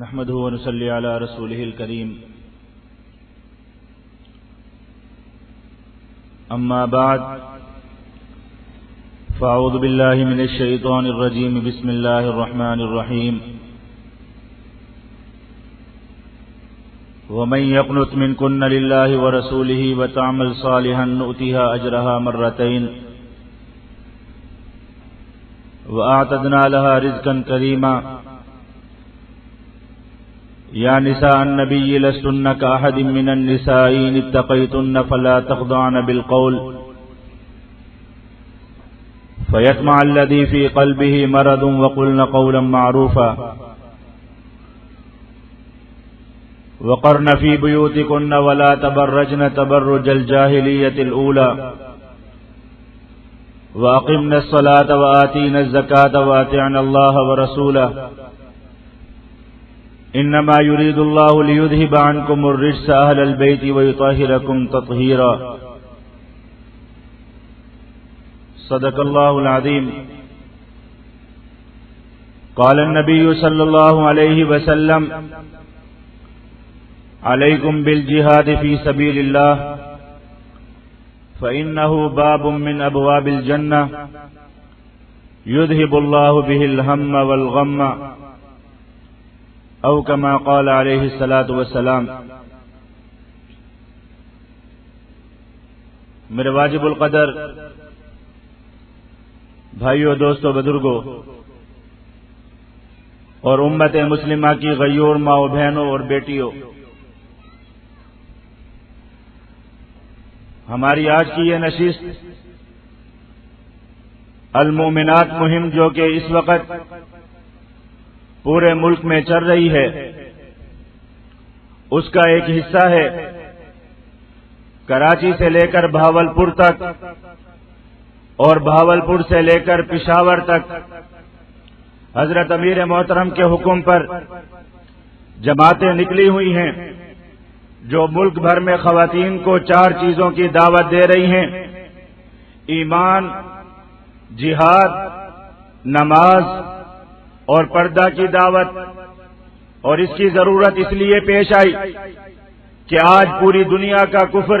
نحمده ونصلي على رسوله الكريم أما بعد فأعوذ بالله من الشيطان الرجيم بسم الله الرحمن الرحيم ومن يقنت منكن لله ورسوله وتعمل صالحا نؤتها أجرها مرتين وأعتدنا لها رزقا كريما يا نساء النبي لستن كأحد من النساء إن اتقيتن فلا تخضعن بالقول فيطمع الذي في قلبه مرض وقلن قولا معروفا وقرن في بيوتكن ولا تبرجن تبرج الجاهلية الأولى وأقمنا الصلاة وآتينا الزكاة وأطعنا الله ورسوله إنما يريد الله ليذهب عنكم الرجس أهل البيت ويطهركم تطهيرا صدق الله العظيم قال النبي صلى الله عليه وسلم عليكم بالجهاد في سبيل الله فإنه باب من أبواب الجنة يذهب الله به الهم والغم او كما قال علیہ الصلاۃ والسلام۔ میرے واجب القدر بھائیوں، دوستوں، بزرگوں اور امت مسلمہ کی غیور ماؤں، بہنوں اور بیٹیوں، ہماری آج کی یہ نشست المومنات مہم جو کہ اس وقت پورے ملک میں چل رہی ہے، اس کا ایک حصہ ہے۔ کراچی سے لے کر بھاولپور تک اور بھاولپور سے لے کر پشاور تک حضرت امیر محترم کے حکم پر جماعتیں نکلی ہوئی ہیں جو ملک بھر میں خواتین کو 4 چیزوں کی دعوت دے رہی ہیں: ایمان، جہاد، نماز اور پردہ کی دعوت۔ اور اس کی ضرورت اس لیے پیش آئی کہ آج پوری دنیا کا کفر،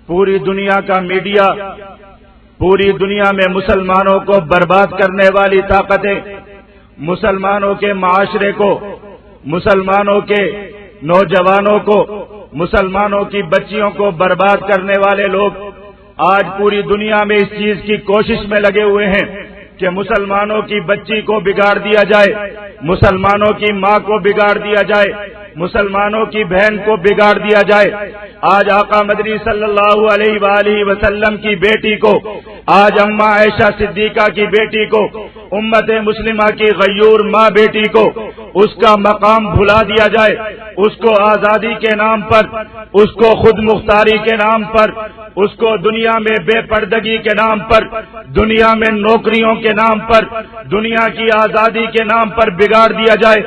پوری دنیا کا میڈیا، پوری دنیا میں مسلمانوں کو برباد کرنے والی طاقتیں، مسلمانوں کے معاشرے کو، مسلمانوں کے نوجوانوں کو، مسلمانوں کی بچیوں کو برباد کرنے والے لوگ آج پوری دنیا میں اس چیز کی کوشش میں لگے ہوئے ہیں کہ مسلمانوں کی بچی کو بگاڑ دیا جائے، مسلمانوں کی ماں کو بگاڑ دیا جائے، مسلمانوں کی بہن کو بگاڑ دیا جائے۔ آج آقا مدنی صلی اللہ علیہ وآلہ وسلم کی بیٹی کو، آج اماں عائشہ صدیقہ کی بیٹی کو، امت مسلمہ کی غیور ماں بیٹی کو اس کا مقام بھلا دیا جائے، اس کو آزادی کے نام پر، اس کو خود مختاری کے نام پر، اس کو دنیا میں بے پردگی کے نام پر، دنیا میں نوکریوں کے نام پر، دنیا کی آزادی کے نام پر بگاڑ دیا جائے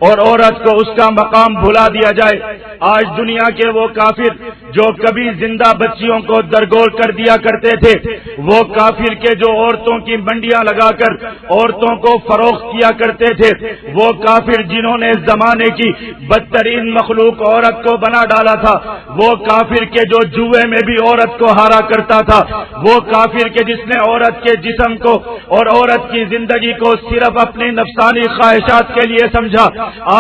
اور عورت کو اس کا مقام بھلا دیا جائے۔ آج دنیا کے وہ کافر جو کبھی زندہ بچیوں کو درگور کر دیا کرتے تھے، وہ کافر کے جو عورتوں کی منڈیاں لگا کر عورتوں کو فروخت کیا کرتے تھے، وہ کافر جنہوں نے زمانے کی بدترین مخلوق عورت کو بنا ڈالا تھا، وہ کافر کے جو جوئے میں بھی عورت کو ہارا کرتا تھا، وہ کافر کے جس نے عورت کے جسم کو اور عورت کی زندگی کو صرف اپنی نفسانی خواہشات کے لیے سمجھا،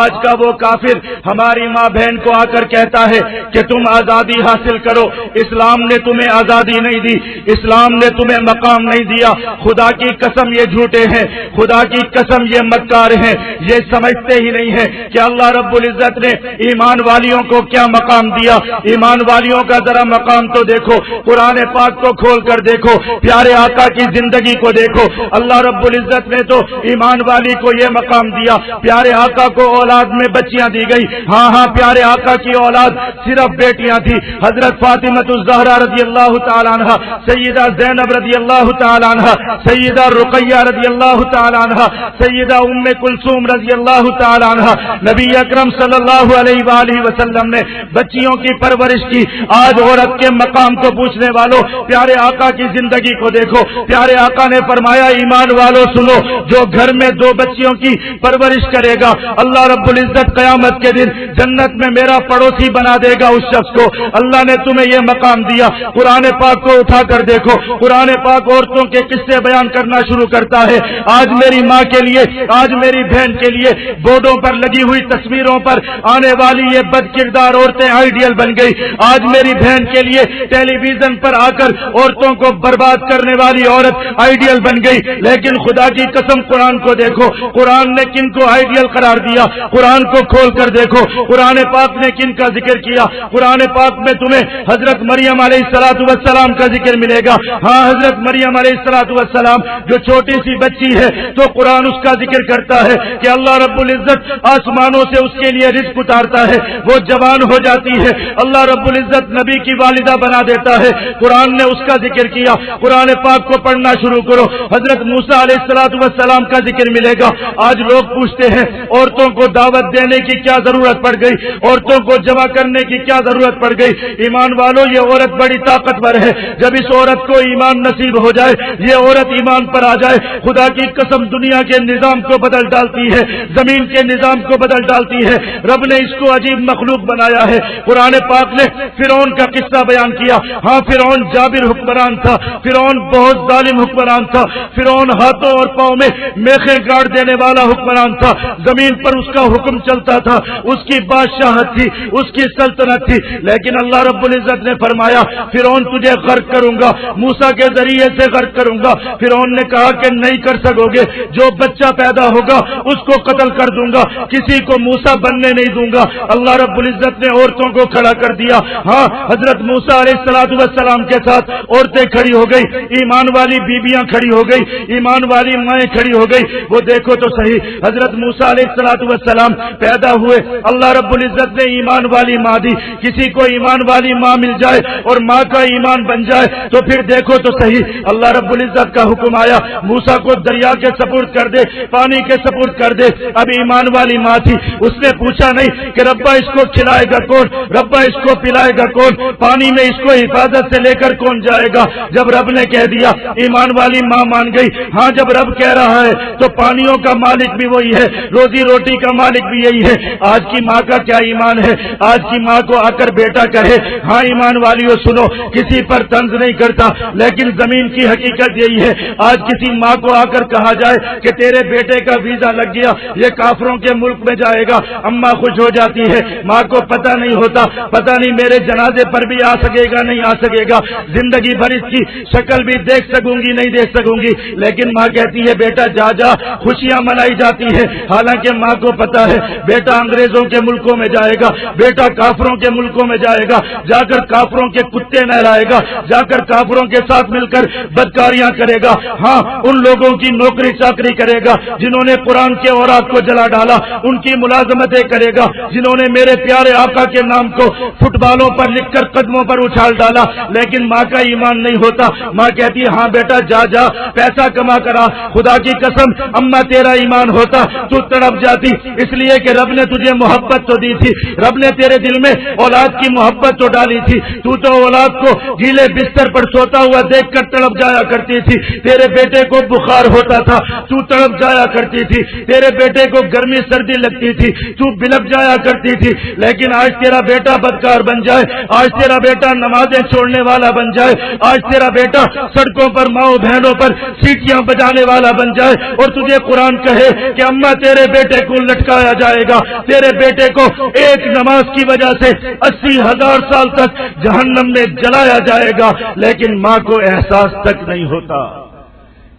آج کا وہ کافر ہماری ماں بہن کو آ کر کہتا ہے کہ تم آزادی حاصل کرو۔ اسلام نے تمہیں آزادی نہیں دی، اسلام نے تمہیں مقام نہیں دیا۔ خدا کی قسم یہ جھوٹے ہیں، خدا کی قسم یہ مکار ہیں، یہ سمجھتے ہی نہیں ہیں کہ اللہ رب العزت نے ایمان والیوں کو کیا مقام دیا۔ ایمان والیوں کا ذرا مقام تو دیکھو، قرآن پاک کو کھول کر دیکھو، پیارے آقا کی زندگی کو دیکھو۔ اللہ رب العزت نے تو ایمان والی کو یہ مقام دیا، پیارے آقا کو اولاد میں بچیاں دی گئی۔ ہاں پیارے آقا کی اولاد صرف بیٹیاں تھی، حضرت فاطمہ الزہرا رضی اللہ تعالی عنہ، سیدہ زینب رضی اللہ تعالی عنہ، سیدہ رقیہ رضی اللہ تعالی عنہ، سیدہ ام کلثوم رضی اللہ تعالی عنہ۔ نبی اکرم صلی اللہ علیہ وآلہ وسلم نے بچیوں کی پرورش کی۔ آج عورت کے مقام کو پوچھنے والوں، پیارے آقا کی زندگی کو دیکھو۔ پیارے آقا نے فرمایا ایمان والوں سنو، جو گھر میں دو بچیوں کی پرورش کرے گا اللہ رب العزت قیامت کے دن جنت میں میرا پڑوسی بنا دے گا اس شخص کو۔ اللہ نے تمہیں یہ مقام دیا۔ قرآن پاک کو اٹھا کر دیکھو، قرآن پاک عورتوں کے قصے بیان کرنا شروع کرتا ہے۔ آج میری ماں کے لیے، آج میری بہن کے لیے بورڈوں پر لگی ہوئی تصویروں پر آنے والی یہ بد کردار عورتیں آئیڈیل بن گئی۔ آج میری بہن کے لیے ٹیلی ویژن پر آ کر عورتوں کو برباد کرنے والی عورت آئیڈیل بن گئی۔ لیکن خدا کی قسم قرآن کو دیکھو، قرآن نے کن کو آئیڈیل قرار دیا؟ قرآن کو کھول کر دیکھو، قرآن پاک نے کن کا ذکر کیا؟ قرآن پاک میں تمہیں حضرت مریم علیہ السلام کا ذکر ملے گا۔ ہاں، حضرت مریم علیہ السلام جو چھوٹی سی بچی ہے تو قرآن اس کا ذکر کرتا ہے کہ اللہ رب العزت آسمانوں سے اس کے لیے رزق اتارتا ہے، وہ جوان ہو جاتی ہے، اللہ رب العزت نبی کی والدہ بنا دیتا ہے۔ قرآن نے اس کا ذکر کیا۔ قرآن پاک کو پڑھنا شروع کرو، حضرت موسیٰ علیہ السلام کا ذکر ملے گا۔ آج لوگ پوچھتے ہیں عورتوں کو دعوت دینے کی کیا ضرورت پڑ گئی، عورتوں کو جمع کرنے کی کیا ضرورت پڑ گئی؟ ایمان والوں، یہ عورت بڑی طاقتور ہے۔ جب اس عورت کو ایمان نصیب ہو جائے، یہ عورت ایمان پر آ جائے، خدا کی قسم دنیا کے نظام کو بدل ڈالتی ہے، زمین کے نظام کو بدل ڈالتی ہے۔ رب نے اس کو عجیب مخلوق بنایا ہے۔ قرآن پاک نے فرعون کا قصہ بیان کیا۔ ہاں، فرعون جابر حکمران تھا، فرعون بہت ظالم حکمران تھا، فرعون ہاتھوں اور پاؤں میں میخیں گاڑ دینے والا حکمران تھا، زمین پر اس کا حکم چلتا تھا، اس کی بادشاہت تھی، اس کی سلطنت تھی۔ لیکن اللہ رب العزت نے فرمایا فرعون تجھے غرق کروں گا، موسیٰ کے ذریعے سے غرق کروں گا۔ فرعون نے کہا کہ نہیں کر سکو گے، جو بچہ پیدا ہوگا اس کو قتل کر دوں گا، کسی کو موسیٰ بننے نہیں دوں گا۔ اللہ رب العزت نے عورتوں کو کھڑا کر دیا۔ ہاں، حضرت موسیٰ علیہ السلام کے ساتھ عورتیں کھڑی ہو گئی، ایمان والی بیبیاں کھڑی ہو گئی، ایمان والی مائیں کھڑی ہو گئی۔ وہ دیکھو تو صحیح، حضرت موسیٰ علیہ السلام پیدا ہوئے، اللہ رب العزت نے ایمان والی ماں دی۔ کسی کو ایمان والی ماں مل جائے اور ماں کا ایمان بن جائے تو پھر دیکھو تو صحیح، اللہ رب العزت کا حکم آیا موسیٰ کو دریا کے سپرد کر دے، پانی کے سپرد کر دے۔ اب ایمان والی ماں تھی، اس نے پوچھا نہیں کہ ربا اس کو کھلائے گا کون، ربا اس کو پلائے گا کون، پانی میں اس کو حفاظت سے لے کر کون جائے گا؟ جب رب نے کہہ دیا ایمان والی ماں مان گئی۔ ہاں، جب رب کہہ رہا ہے تو پانیوں کا مالک بھی وہی ہے، روزی روٹی کا مالک بھی یہی ہے۔ آج کی ماں کا کیا ایمان ہے؟ آج کی ماں کو آ کر بیٹا کہے ہاں ایمان والیوں سنو، کسی پر طنز نہیں کرتا، لیکن زمین کی حقیقت یہی ہے۔ آج کسی ماں کو آ کر کہا جائے کہ تیرے بیٹے کا ویزا لگ گیا، یہ کافروں کے ملک میں جائے گا، اماں خوش ہو جاتی ہے۔ ماں کو پتہ نہیں ہوتا، پتہ نہیں میرے جنازے پر بھی آ سکے گا نہیں آ سکے گا، زندگی بھر اس کی شکل بھی دیکھ سکوں گی نہیں دیکھ سکوں گی، لیکن ماں کہتی ہے بیٹا جا جا، خوشیاں منائی جاتی ہے۔ حالانکہ ماں کو پتہ ہے بیٹا انگریزوں کے ملکوں میں جائے گا، بیٹا کافروں کے ملکوں میں جائے گا، جا کر کافروں کے کتے نہلائے گا، جا کر کافروں کے ساتھ مل کر بدکاریاں کرے گا۔ ہاں، ان لوگوں کی نوکری چاکری کرے گا جنہوں نے قرآن کے اوراق کو جلا ڈالا، ان کی ملازمتیں کرے گا جنہوں نے میرے پیارے آقا کے نام کو فٹ بالوں پر لکھ کر قدموں پر اچھال ڈالا۔ لیکن ماں کا ایمان نہیں ہوتا، ماں کہتی ہے ہاں بیٹا جا جا پیسہ کما کرا۔ خدا کی قسم اماں تیرا ایمان ہوتا تو تڑپ جاتی، اس لیے کہ رب نے تجھے محبت تو دی تھی، رب نے تیرے دل میں اولاد کی محبت تو ڈالی تھی، تو اولاد کو گیلے بستر پر سوتا ہوا دیکھ کر تڑپ جایا کرتی تھی۔ تیرے بیٹے کو بخار ہوتا تھا تو تڑپ جایا کرتی تھی، تیرے بیٹے کو گرمی سردی لگتی تھی تو بلک جایا کرتی تھی۔ لیکن آج تیرا بیٹا بدکار بن جائے، آج تیرا بیٹا نمازیں چھوڑنے والا بن جائے، آج تیرا بیٹا سڑکوں پر ماؤں بہنوں پر سیٹیاں بجانے والا بن جائے اور تجھے قرآن کہے کہ اماں تیرے بیٹے کو لٹکایا جائے گا، تیرے بیٹے کو ایک نماز کی وجہ سے 80,000 سال تک جہنم میں جلایا جائے گا، لیکن ماں کو احساس تک نہیں ہوتا،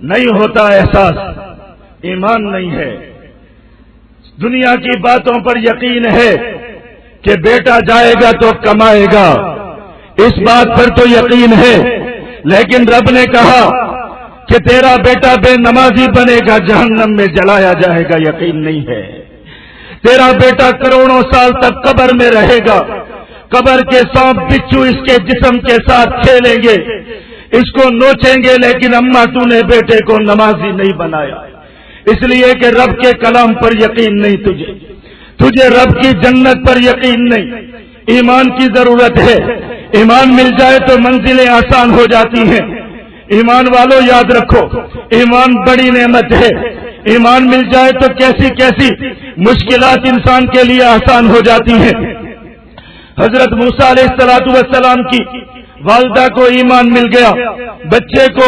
نہیں ہوتا احساس، ایمان نہیں ہے۔ دنیا کی باتوں پر یقین ہے کہ بیٹا جائے گا تو کمائے گا، اس بات پر تو یقین ہے، لیکن رب نے کہا کہ تیرا بیٹا بے نمازی بنے گا، جہنم میں جلایا جائے گا، یقین نہیں ہے۔ تیرا بیٹا کروڑوں سال تک قبر میں رہے گا، قبر کے سانپ بچھو اس کے جسم کے ساتھ کھیلیں گے، اس کو نوچیں گے، لیکن اماں تو نے بیٹے کو نمازی نہیں بنایا، اس لیے کہ رب کے کلام پر یقین نہیں، تجھے رب کی جنت پر یقین نہیں۔ ایمان کی ضرورت ہے، ایمان مل جائے تو منزلیں آسان ہو جاتی ہیں۔ ایمان والوں یاد رکھو، ایمان بڑی نعمت ہے، ایمان مل جائے تو کیسی کیسی مشکلات انسان کے لیے آسان ہو جاتی ہیں۔ حضرت موسیٰ علیہ السلام کی والدہ کو ایمان مل گیا، بچے کو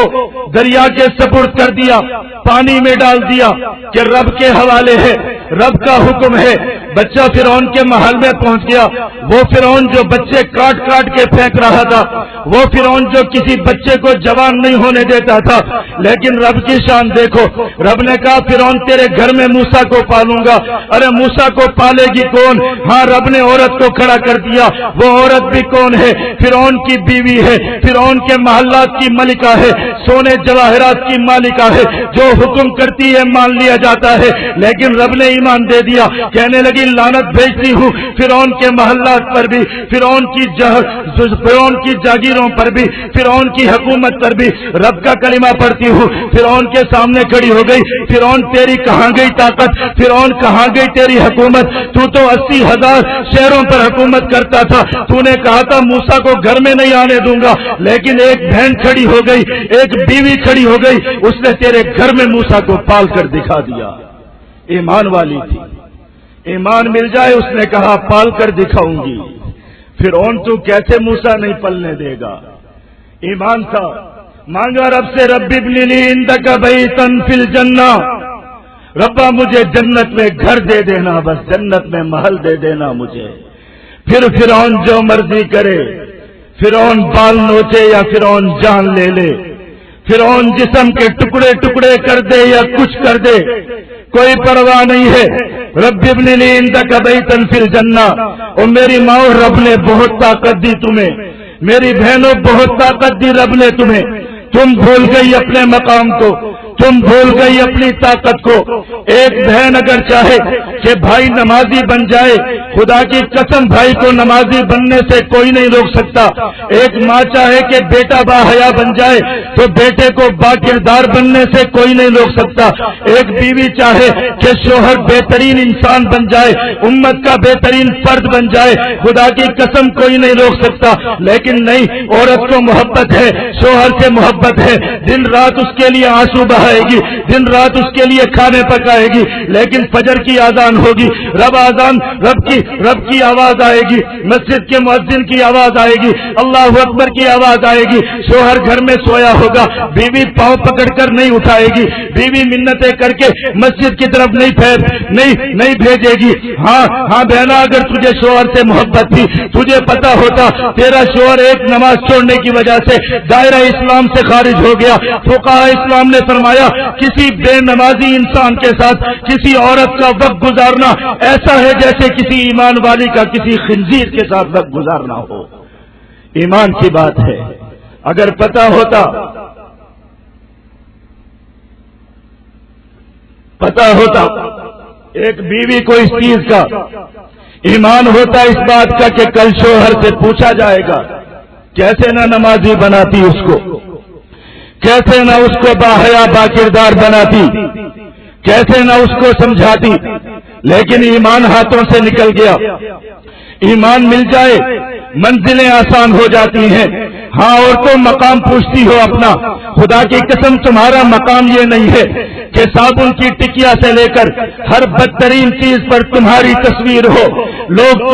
دریا کے سپرد کر دیا، پانی میں ڈال دیا کہ رب کے حوالے ہے، رب کا حکم ہے۔ بچہ فرعون کے محل میں پہنچ گیا، وہ فرعون جو بچے کاٹ کاٹ کے پھینک رہا تھا، وہ فرعون جو کسی بچے کو جوان نہیں ہونے دیتا تھا، لیکن رب کی شان دیکھو، رب نے کہا فرعون تیرے گھر میں موسیٰ کو پالوں گا۔ ارے موسیٰ کو پالے گی کون؟ ہاں رب نے عورت کو کھڑا کر دیا، وہ عورت بھی کون ہے؟ فرعون کی بیوی ہے، فرعون کے محلات کی ملکہ ہے، سونے جواہرات کی مالکہ ہے، جو حکم کرتی ہے مان لیا جاتا ہے۔ لیکن رب نے ایمان دے دیا، کہنے لگی لعنت بھیجتی ہوں فرعون کے محلات پر بھی، فرعون کی جاگیروں پر بھی، فرعون کی حکومت پر بھی رب کا کلمہ پڑھتی ہوں۔ فرعون کے سامنے کھڑی ہو گئی، فرعون تیری کہاں گئی طاقت، فرعون کہاں گئی تیری حکومت؟ تو 80,000 شہروں پر حکومت کرتا تھا، تو نے کہا تھا موسیٰ کو گھر میں نہیں آنے دوں گا، لیکن ایک بہن کھڑی ہو گئی، ایک بیوی کھڑی ہو گئی، اس نے تیرے گھر میں موسیٰ کو پال کر دکھا دیا۔ ایمان والی تھی، ایمان مل جائے، اس نے کہا پال کر دکھاؤں گی۔ فرعون تو کیسے موسیٰ نہیں پلنے دے گا؟ ایمان تھا، مانگا رب سے رب ابن لی عندک بیتا فی الجنہ، ربا مجھے جنت میں گھر دے دینا، بس جنت میں محل دے دینا مجھے۔ پھر فرعون جو مرضی کرے، فرعون بال نوچے یا فرعون جان لے لے، فرعون جسم کے ٹکڑے ٹکڑے کر دے یا کچھ کر دے، کوئی پرواہ نہیں ہے۔ رب ابن لی عندک بیتا فی الجنہ، اور میری ماں رب نے بہت طاقت دی تمہیں، میری بہنوں بہت طاقت دی رب نے تمہیں، تم بھول گئی اپنے مقام کو، تم بھول گئی اپنی طاقت کو۔ ایک بہن اگر چاہے کہ بھائی نمازی بن جائے، خدا کی قسم بھائی کو نمازی بننے سے کوئی نہیں روک سکتا۔ ایک ماں چاہے کہ بیٹا باحیا بن جائے تو بیٹے کو با کردار بننے سے کوئی نہیں روک سکتا۔ ایک بیوی چاہے کہ شوہر بہترین انسان بن جائے، امت کا بہترین فرد بن جائے، خدا کی قسم کوئی نہیں روک سکتا۔ لیکن نہیں، عورت کو محبت ہے، شوہر سے محبت ہے، دن رات اس کے لیے آنسو بہائے گی، دن رات اس کے لیے کھانے پکائے گی، لیکن فجر کی آذان ہوگی، رب کی آواز آئے گی، مسجد کے مؤذن کی آواز آئے گی، اللہ اکبر کی آواز آئے گی، شوہر گھر میں سویا ہوگا، بیوی پاؤں پکڑ کر نہیں اٹھائے گی، بیوی منتیں کر کے مسجد کی طرف نہیں بھیجے گی۔ ہاں بہنا، اگر تجھے شوہر سے محبت تھی، تجھے پتا ہوتا تیرا شوہر ایک نماز چھوڑنے کی وجہ سے دائرہ اسلام سے خارج ہو گیا، فقہاء اسلام نے فرمایا کسی بے نمازی انسان کے ساتھ کسی عورت کا وقت گزارنا ایسا ہے جیسے کسی ایمان والی کا کسی خنزیر کے ساتھ وقت گزارنا ہو۔ ایمان کی بات ہے، اگر پتا ہوتا ایک بیوی کو اس چیز کا ایمان ہوتا، اس بات کا کہ کل شوہر سے پوچھا جائے گا کیسے نہ نمازی بناتی اس کو، کیسے نہ اس کو باحیا با کردار بناتی، کیسے نہ اس کو سمجھاتی، لیکن ایمان ہاتھوں سے نکل گیا۔ ایمان مل جائے منزلیں آسان ہو جاتی ہیں۔ ہاں، اور تو مقام پوچھتی ہو اپنا، خدا کی قسم تمہارا مقام یہ نہیں ہے کہ صابن کی ٹکیا سے لے کر ہر بدترین چیز پر تمہاری تصویر ہو، لوگ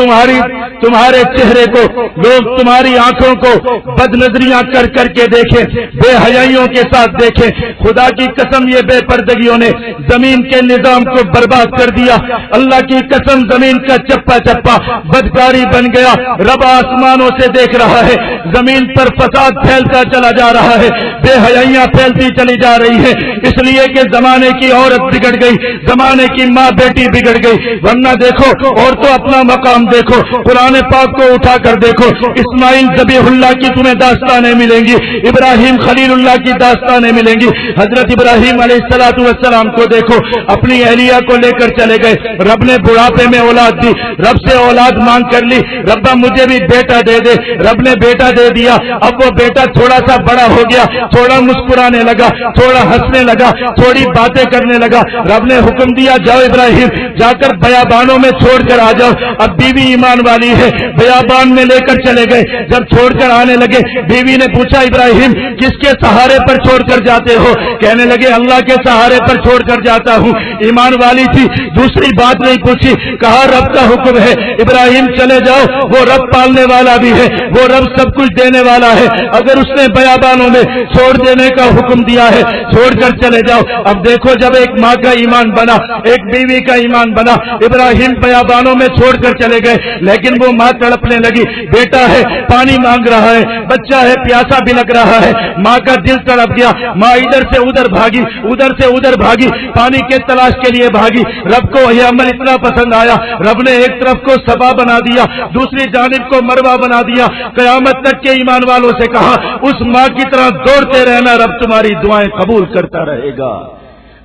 تمہارے چہرے کو، لوگ تمہاری آنکھوں کو بد نظریاں کر کر کے دیکھیں، بے حیائیوں کے ساتھ دیکھیں۔ خدا کی قسم یہ بے پردگیوں نے زمین کے نظام کو برباد کر دیا، اللہ کی قسم زمین کا چپا چپا بدکاری بن گیا۔ رب آسمانوں سے دیکھ رہا ہے، زمین پر فساد پھیلتا چلا جا رہا ہے، بے حیائیاں پھیلتی چلی جا رہی ہے، اس لیے کہ زمان زمانے کی عورت بگڑ گئی، زمانے کی ماں بیٹی بگڑ گئی، ورنہ دیکھو اور تو اپنا مقام دیکھو، قرآن پاک کو اٹھا کر دیکھو، اسماعیل ذبیح اللہ کی تمہیں داستانیں ملیں گی، ابراہیم خلیل اللہ کی داستانیں ملیں گی۔ حضرت ابراہیم علیہ السلام کو دیکھو، اپنی اہلیہ کو لے کر چلے گئے، رب نے بڑھاپے میں اولاد دی، رب سے اولاد مانگ کر لی، ربا مجھے بھی بیٹا دے دے، رب نے بیٹا دے دیا۔ اب وہ بیٹا تھوڑا سا بڑا ہو گیا، تھوڑا مسکرانے لگا، تھوڑا ہنسنے لگا، تھوڑی باتیں کرنے لگا، رب نے حکم دیا جاؤ ابراہیم جا کر بیابانوں میں چھوڑ کر آ جاؤ۔ اب بیوی ایمان والی ہے، بیابان میں لے کر چلے گئے، جب چھوڑ کر آنے لگے بیوی نے پوچھا ابراہیم کس کے سہارے پر چھوڑ کر جاتے ہو؟ کہنے لگے اللہ کے سہارے پر چھوڑ کر جاتا ہوں۔ ایمان والی تھی، دوسری بات نہیں پوچھی، کہا رب کا حکم ہے ابراہیم چلے جاؤ، وہ رب پالنے والا بھی ہے، وہ رب سب کچھ دینے والا ہے، اگر اس نے بیابانوں میں چھوڑ دینے کا حکم دیا ہے چھوڑ کر چلے جاؤ۔ اب دیکھو جب ایک ماں کا ایمان بنا، ایک بیوی کا ایمان بنا، ابراہیم بیابانوں میں چھوڑ کر چلے گئے، لیکن وہ ماں تڑپنے لگی، بیٹا ہے پانی مانگ رہا ہے، بچہ ہے پیاسا بھی لگ رہا ہے، ماں کا دل تڑپ گیا، ماں ادھر سے ادھر بھاگی، ادھر سے ادھر بھاگی، پانی کے تلاش کے لیے بھاگی۔ رب کو یہ عمل اتنا پسند آیا، رب نے ایک طرف کو صفا بنا دیا، دوسری جانب کو مروہ بنا دیا۔ قیامت تک کے ایمان والوں سے کہا اس ماں کی طرح دوڑتے رہنا، رب تمہاری دعائیں قبول کرتا رہے گا۔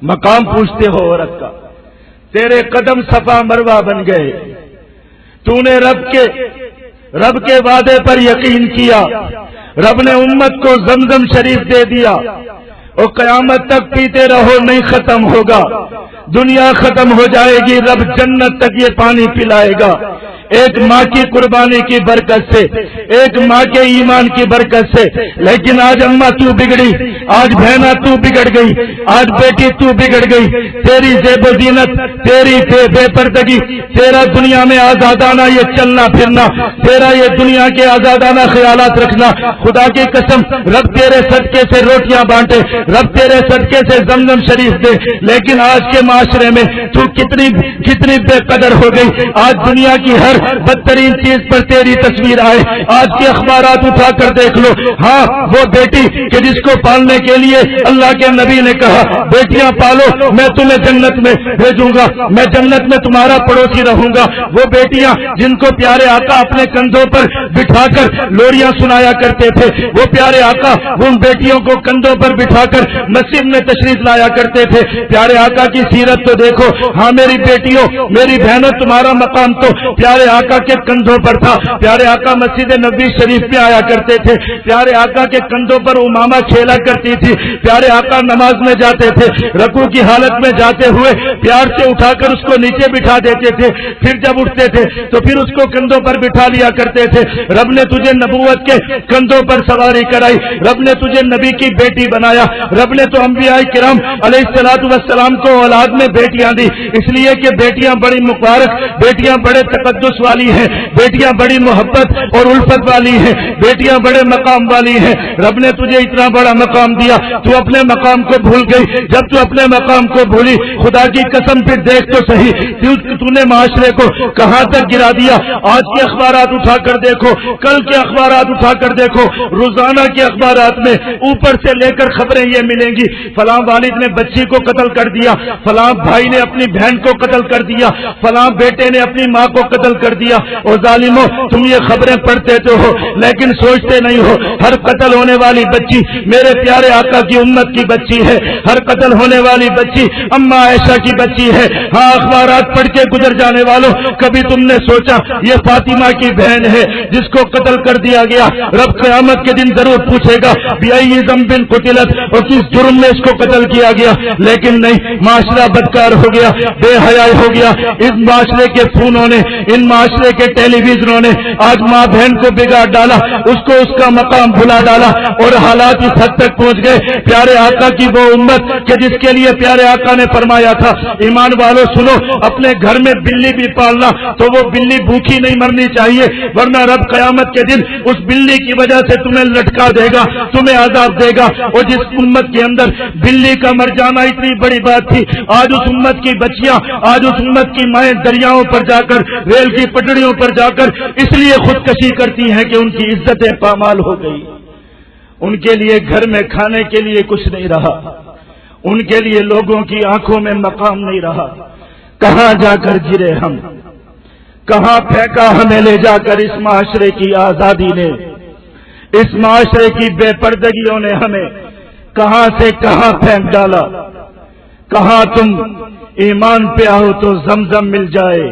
مقام پوچھتے ہو عورت کا، تیرے قدم صفا مروہ بن گئے، تو نے رب کے وعدے پر یقین کیا، رب نے امت کو زمزم شریف دے دیا، اور قیامت تک پیتے رہو نہیں ختم ہوگا، دنیا ختم ہو جائے گی، رب جنت تک یہ پانی پلائے گا۔ ایک ماں کی قربانی کی برکت سے، ایک ماں کے ایمان کی برکت سے۔ لیکن آج اماں تو بگڑی، آج بہنا تو بگڑ گئی، آج بیٹی تو بگڑ گئی، تیری زیب و زینت، تیری بے پردگی، تیرا دنیا میں آزادانہ یہ چلنا پھرنا، تیرا یہ دنیا کے آزادانہ خیالات رکھنا، خدا کی قسم رب تیرے صدقے سے روٹیاں بانٹے، رب تیرے صدقے سے زمزم شریف دے، لیکن آج کے معاشرے میں تو کتنی بے قدر ہو گئی۔ آج دنیا کی ہر بدترین چیز پر تیری تصویر آئے، آج کے اخبارات اٹھا کر دیکھ لو، ہاں وہ بیٹی کہ جس کو پالنے کے لیے اللہ کے نبی نے کہا بیٹیاں پالو میں تمہیں جنت میں بھیجوں گا، میں جنت میں تمہارا پڑوسی رہوں گا، وہ بیٹیاں جن کو پیارے آقا اپنے کندھوں پر بٹھا کر لوریاں سنایا کرتے تھے، وہ پیارے آقا ان بیٹیوں کو کندھوں پر بٹھا کر مسجد میں تشریف لایا کرتے تھے۔ پیارے آقا کی سیرت تو دیکھو، ہاں میری بیٹیوں میری بہنوں تمہارا مقام تو پیارے آقا کے کندھوں پر تھا، پیارے آقا مسجد نبوی شریف پہ آیا کرتے تھے، پیارے آقا کے کندھوں پر امامہ کھیلا کرتی تھی، پیارے آقا نماز میں جاتے تھے، رکوع کی حالت میں جاتے ہوئے پیار سے اٹھا کر اس کو نیچے بٹھا دیتے تھے، پھر جب اٹھتے تھے تو پھر اس کو کندھوں پر بٹھا لیا کرتے تھے۔ رب نے تجھے نبوت کے کندھوں پر سواری کرائی، رب نے تجھے نبی کی بیٹی بنایا، رب نے تو انبیاء کرام علیہ الصلوۃ والسلام کو اولاد میں بیٹیاں دی، اس لیے کہ بیٹیاں بڑی مبارک، بیٹیاں بڑے تقدس والی ہیں، بیٹیاں بڑی محبت اور الفت والی ہیں، بیٹیاں بڑے مقام والی ہیں۔ رب نے تجھے اتنا بڑا مقام دیا، تو اپنے مقام کو بھول گئی، جب تو اپنے مقام کو بھولی خدا کی قسم پھر دیکھ تو صحیح تو نے معاشرے کو کہاں تک گرا دیا۔ آج کے اخبارات اٹھا کر دیکھو، کل کے اخبارات اٹھا کر دیکھو، روزانہ کے اخبارات میں اوپر سے لے کر خبریں یہ ملیں گی، فلاں والد نے بچی کو قتل کر دیا، فلاں بھائی نے اپنی بہن کو قتل کر دیا، فلاں بیٹے نے اپنی ماں کو قتل کر دیا۔ اور ظالموں تم یہ خبریں پڑھتے تو ہو لیکن سوچتے نہیں ہو، ہر قتل ہونے والی بچی میرے پیارے آقا کی امت کی بچی ہے، ہر قتل ہونے والی بچی اماں عائشہ کی بچی ہے۔ ہاں اخبارات پڑھ کے گزر جانے والوں، کبھی تم نے سوچا یہ فاطمہ کی بہن ہے جس کو قتل کر دیا گیا، رب قیامت کے دن ضرور پوچھے گا بِأَيِّ ذَنبٍ قُتِلَتْ، اور کس جرم میں اس کو قتل کیا گیا؟ لیکن نہیں، معاشرہ بدکار ہو گیا، بے حیائی ہو گیا، اس معاشرے کے فونوں نے، ان معاشرے کے ٹیلی ویژنوں نے آج ماں بہن کو بگاڑ ڈالا، اس کو اس کا مقام بھلا ڈالا، اور حالات اس حد تک پہنچ گئے۔ پیارے آقا کی وہ امت کہ جس کے لیے پیارے آقا نے فرمایا تھا ایمان والو سنو، اپنے گھر میں بلی بھی پالنا تو وہ بلی بھوکی نہیں مرنی چاہیے، ورنہ رب قیامت کے دن اس بلی کی وجہ سے تمہیں لٹکا دے گا، تمہیں عذاب دے گا۔ اور جس امت کے اندر بلی کا مر جانا اتنی بڑی بات تھی، آج اس امت کی بچیاں، آج اس امت کی مائیں دریاؤں پر جا کر، ریل کی پٹڑیوں پر جا کر اس لیے خودکشی کرتی ہیں کہ ان کی عزتیں پامال ہو گئی، ان کے لیے گھر میں کھانے کے لیے کچھ نہیں رہا، ان کے لیے لوگوں کی آنکھوں میں مقام نہیں رہا. کہاں جا کر گرے ہم، کہاں پھینکا ہمیں لے جا کر اس معاشرے کی آزادی نے، اس معاشرے کی بے پردگیوں نے ہمیں کہاں سے کہاں پھینک ڈالا. کہاں تم ایمان پہ آؤ تو زمزم مل جائے،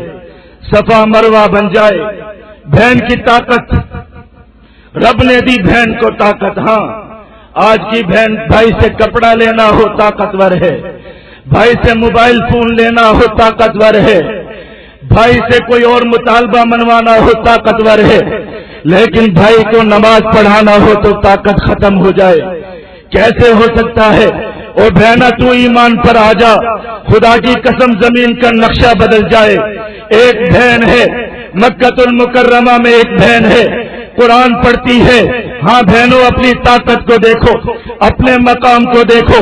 صفا مروہ بن جائے. بہن کی طاقت، رب نے دی بہن کو طاقت. ہاں آج کی بہن بھائی سے کپڑا لینا ہو طاقتور ہے، بھائی سے موبائل فون لینا ہو طاقتور ہے، بھائی سے کوئی اور مطالبہ منوانا ہو طاقتور ہے، لیکن بھائی کو نماز پڑھانا ہو تو طاقت ختم ہو جائے. کیسے ہو سکتا ہے؟ او بہنا تو ایمان پر آ جا، خدا کی قسم زمین کا نقشہ بدل جائے. ایک بہن ہے مکہ المکرمہ میں، ایک بہن ہے قرآن پڑھتی ہے. ہاں بہنوں اپنی طاقت کو دیکھو، اپنے مقام کو دیکھو.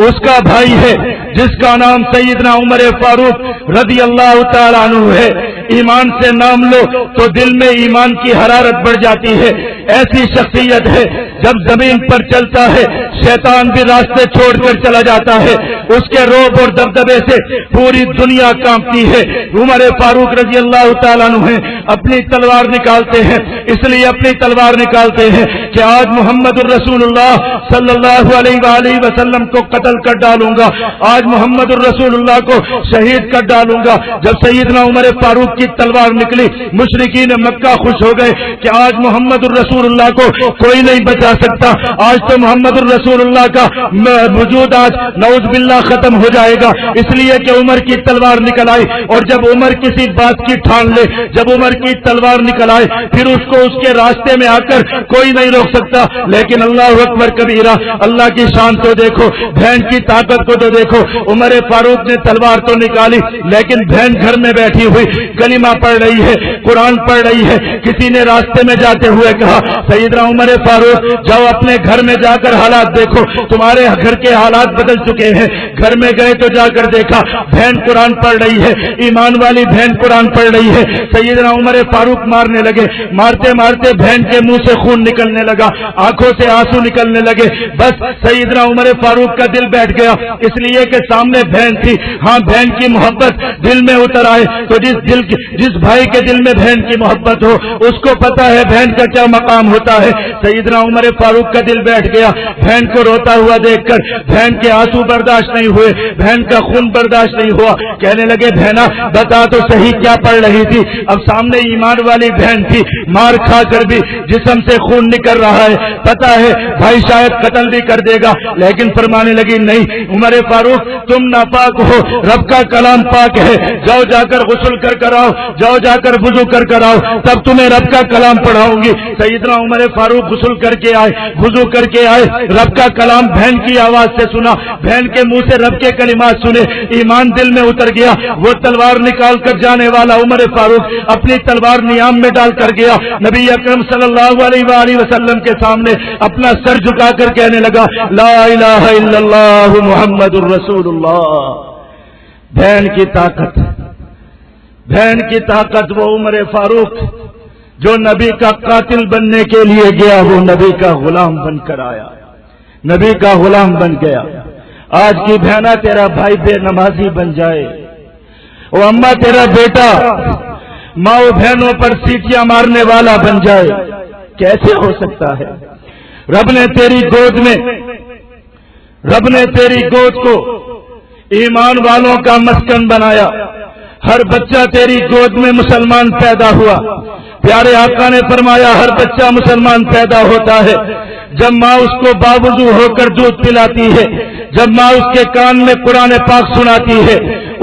اس کا بھائی ہے جس کا نام سیدنا عمر فاروق رضی اللہ تعالیٰ عنہ ہے. ایمان سے نام لو تو دل میں ایمان کی حرارت بڑھ جاتی ہے. ایسی شخصیت ہے جب زمین پر چلتا ہے شیطان بھی راستے چھوڑ کر چلا جاتا ہے. اس کے روب اور دبدبے سے پوری دنیا کانپتی ہے. عمر فاروق رضی اللہ تعالیٰ عنہ اپنی تلوار نکالتے ہیں، اس لیے اپنی تلوار نکالتے ہیں کہ آج محمد الرسول اللہ صلی اللہ علیہ وآلہ وسلم کو قتل کر ڈالوں گا، آج محمد الرسول اللہ کو شہید کر ڈالوں گا. جب سیدنا عمر فاروق کی تلوار نکلی مشرکین مکہ خوش ہو گئے کہ آج محمد الرسول اللہ کو کوئی نہیں بچا سکتا. آج تو محمد الرسول اللہ کا وجود آج نعوذ باللہ ختم ہو جائے گا، اس لیے کہ عمر کی تلوار نکل آئی. اور جب عمر کسی بات کی ٹھان لے، جب عمر کی تلوار نکل آئے پھر اس کو اس کے راستے میں آ کر کوئی نہیں روک سکتا. لیکن اللہ اکبر کبیرہ، اللہ کی شان تو دیکھو، بہن کی طاقت کو تو دیکھو. عمر فاروق نے تلوار تو نکالی لیکن بہن گھر میں بیٹھی ہوئی کلمہ پڑھ رہی ہے، قرآن پڑھ رہی ہے. کسی نے راستے میں جاتے ہوئے کہا سیدنا عمر فاروق جاؤ اپنے گھر میں جا کر حالات دیکھو، تمہارے گھر کے حالات بدل چکے ہیں. گھر میں گئے تو جا کر دیکھا بہن قرآن پڑھ رہی ہے، ایمان والی بہن قرآن پڑھ رہی ہے. سیدنا عمر فاروق مارنے لگے، مارتے مارتے بہن کے منہ سے خون نکلنے لگا، آنکھوں سے آنسو نکلنے لگے. بس سیدنا عمر فاروق کا دل بیٹھ گیا، اس لیے کہ سامنے بہن تھی. ہاں بہن کی محبت دل میں اتر آئے تو جس بھائی کے دل میں بہن کی محبت ہو اس کو پتا ہے بہن کا کیا مقام ہوتا ہے. سیدنا عمر فاروق کا دل بیٹھ گیا. بہن کو روتا ہوا دیکھ کر بہن کے آنسو برداشت نہیں ہوئے، بہن کا خون برداشت نہیں ہوا. کہنے لگے بہنا بتا تو صحیح کیا پڑھ رہی تھی؟ اب سامنے ایمان والی بہن تھی، مار کھا کر بھی جسم سے خون نکل رہا ہے، پتا ہے بھائی شاید قتل بھی کر دے گا. لیکن فرمانے لگی نہیں عمر فاروق تم ناپاک ہو، رب کا کلام پاک ہے، جاؤ جا کر غسل کر آؤ، جاؤ جا کر وضو کر آؤ، تب تمہیں رب کا کلام پڑھاؤں گی. سیدنا عمر فاروق غسل کر کے آئے، وضو کر کے آئے، رب کا کلام بہن کی آواز سے سنا، بہن کے منہ سے رب کے کلمات سنے، ایمان دل میں اتر گیا. وہ تلوار نکال کر جانے والا عمر فاروق اپنی تلوار نیام میں ڈال کر گیا. نبی اکرم صلی اللہ علیہ وآلہ وسلم کے سامنے اپنا سر جھکا کر کہنے لگا لا الہ الا اللہ محمد الرسول اللہ. بہن کی طاقت، بہن کی طاقت. وہ عمر فاروق جو نبی کا قاتل بننے کے لیے گیا وہ نبی کا غلام بن کر آیا، نبی کا غلام بن گیا. آج کی بہنا تیرا بھائی بے نمازی بن جائے، او اماں تیرا بیٹا ماں و بہنوں پر سیٹیاں مارنے والا بن جائے، کیسے ہو سکتا ہے؟ رب نے تیری گود میں، رب نے تیری گود کو ایمان والوں کا مسکن بنایا. ہر بچہ تیری گود میں مسلمان پیدا ہوا. پیارے آقا نے فرمایا ہر بچہ مسلمان پیدا ہوتا ہے جب ماں اس کو باوضو ہو کر دودھ پلاتی ہے، جب ماں اس کے کان میں قرآن پاک سناتی ہے،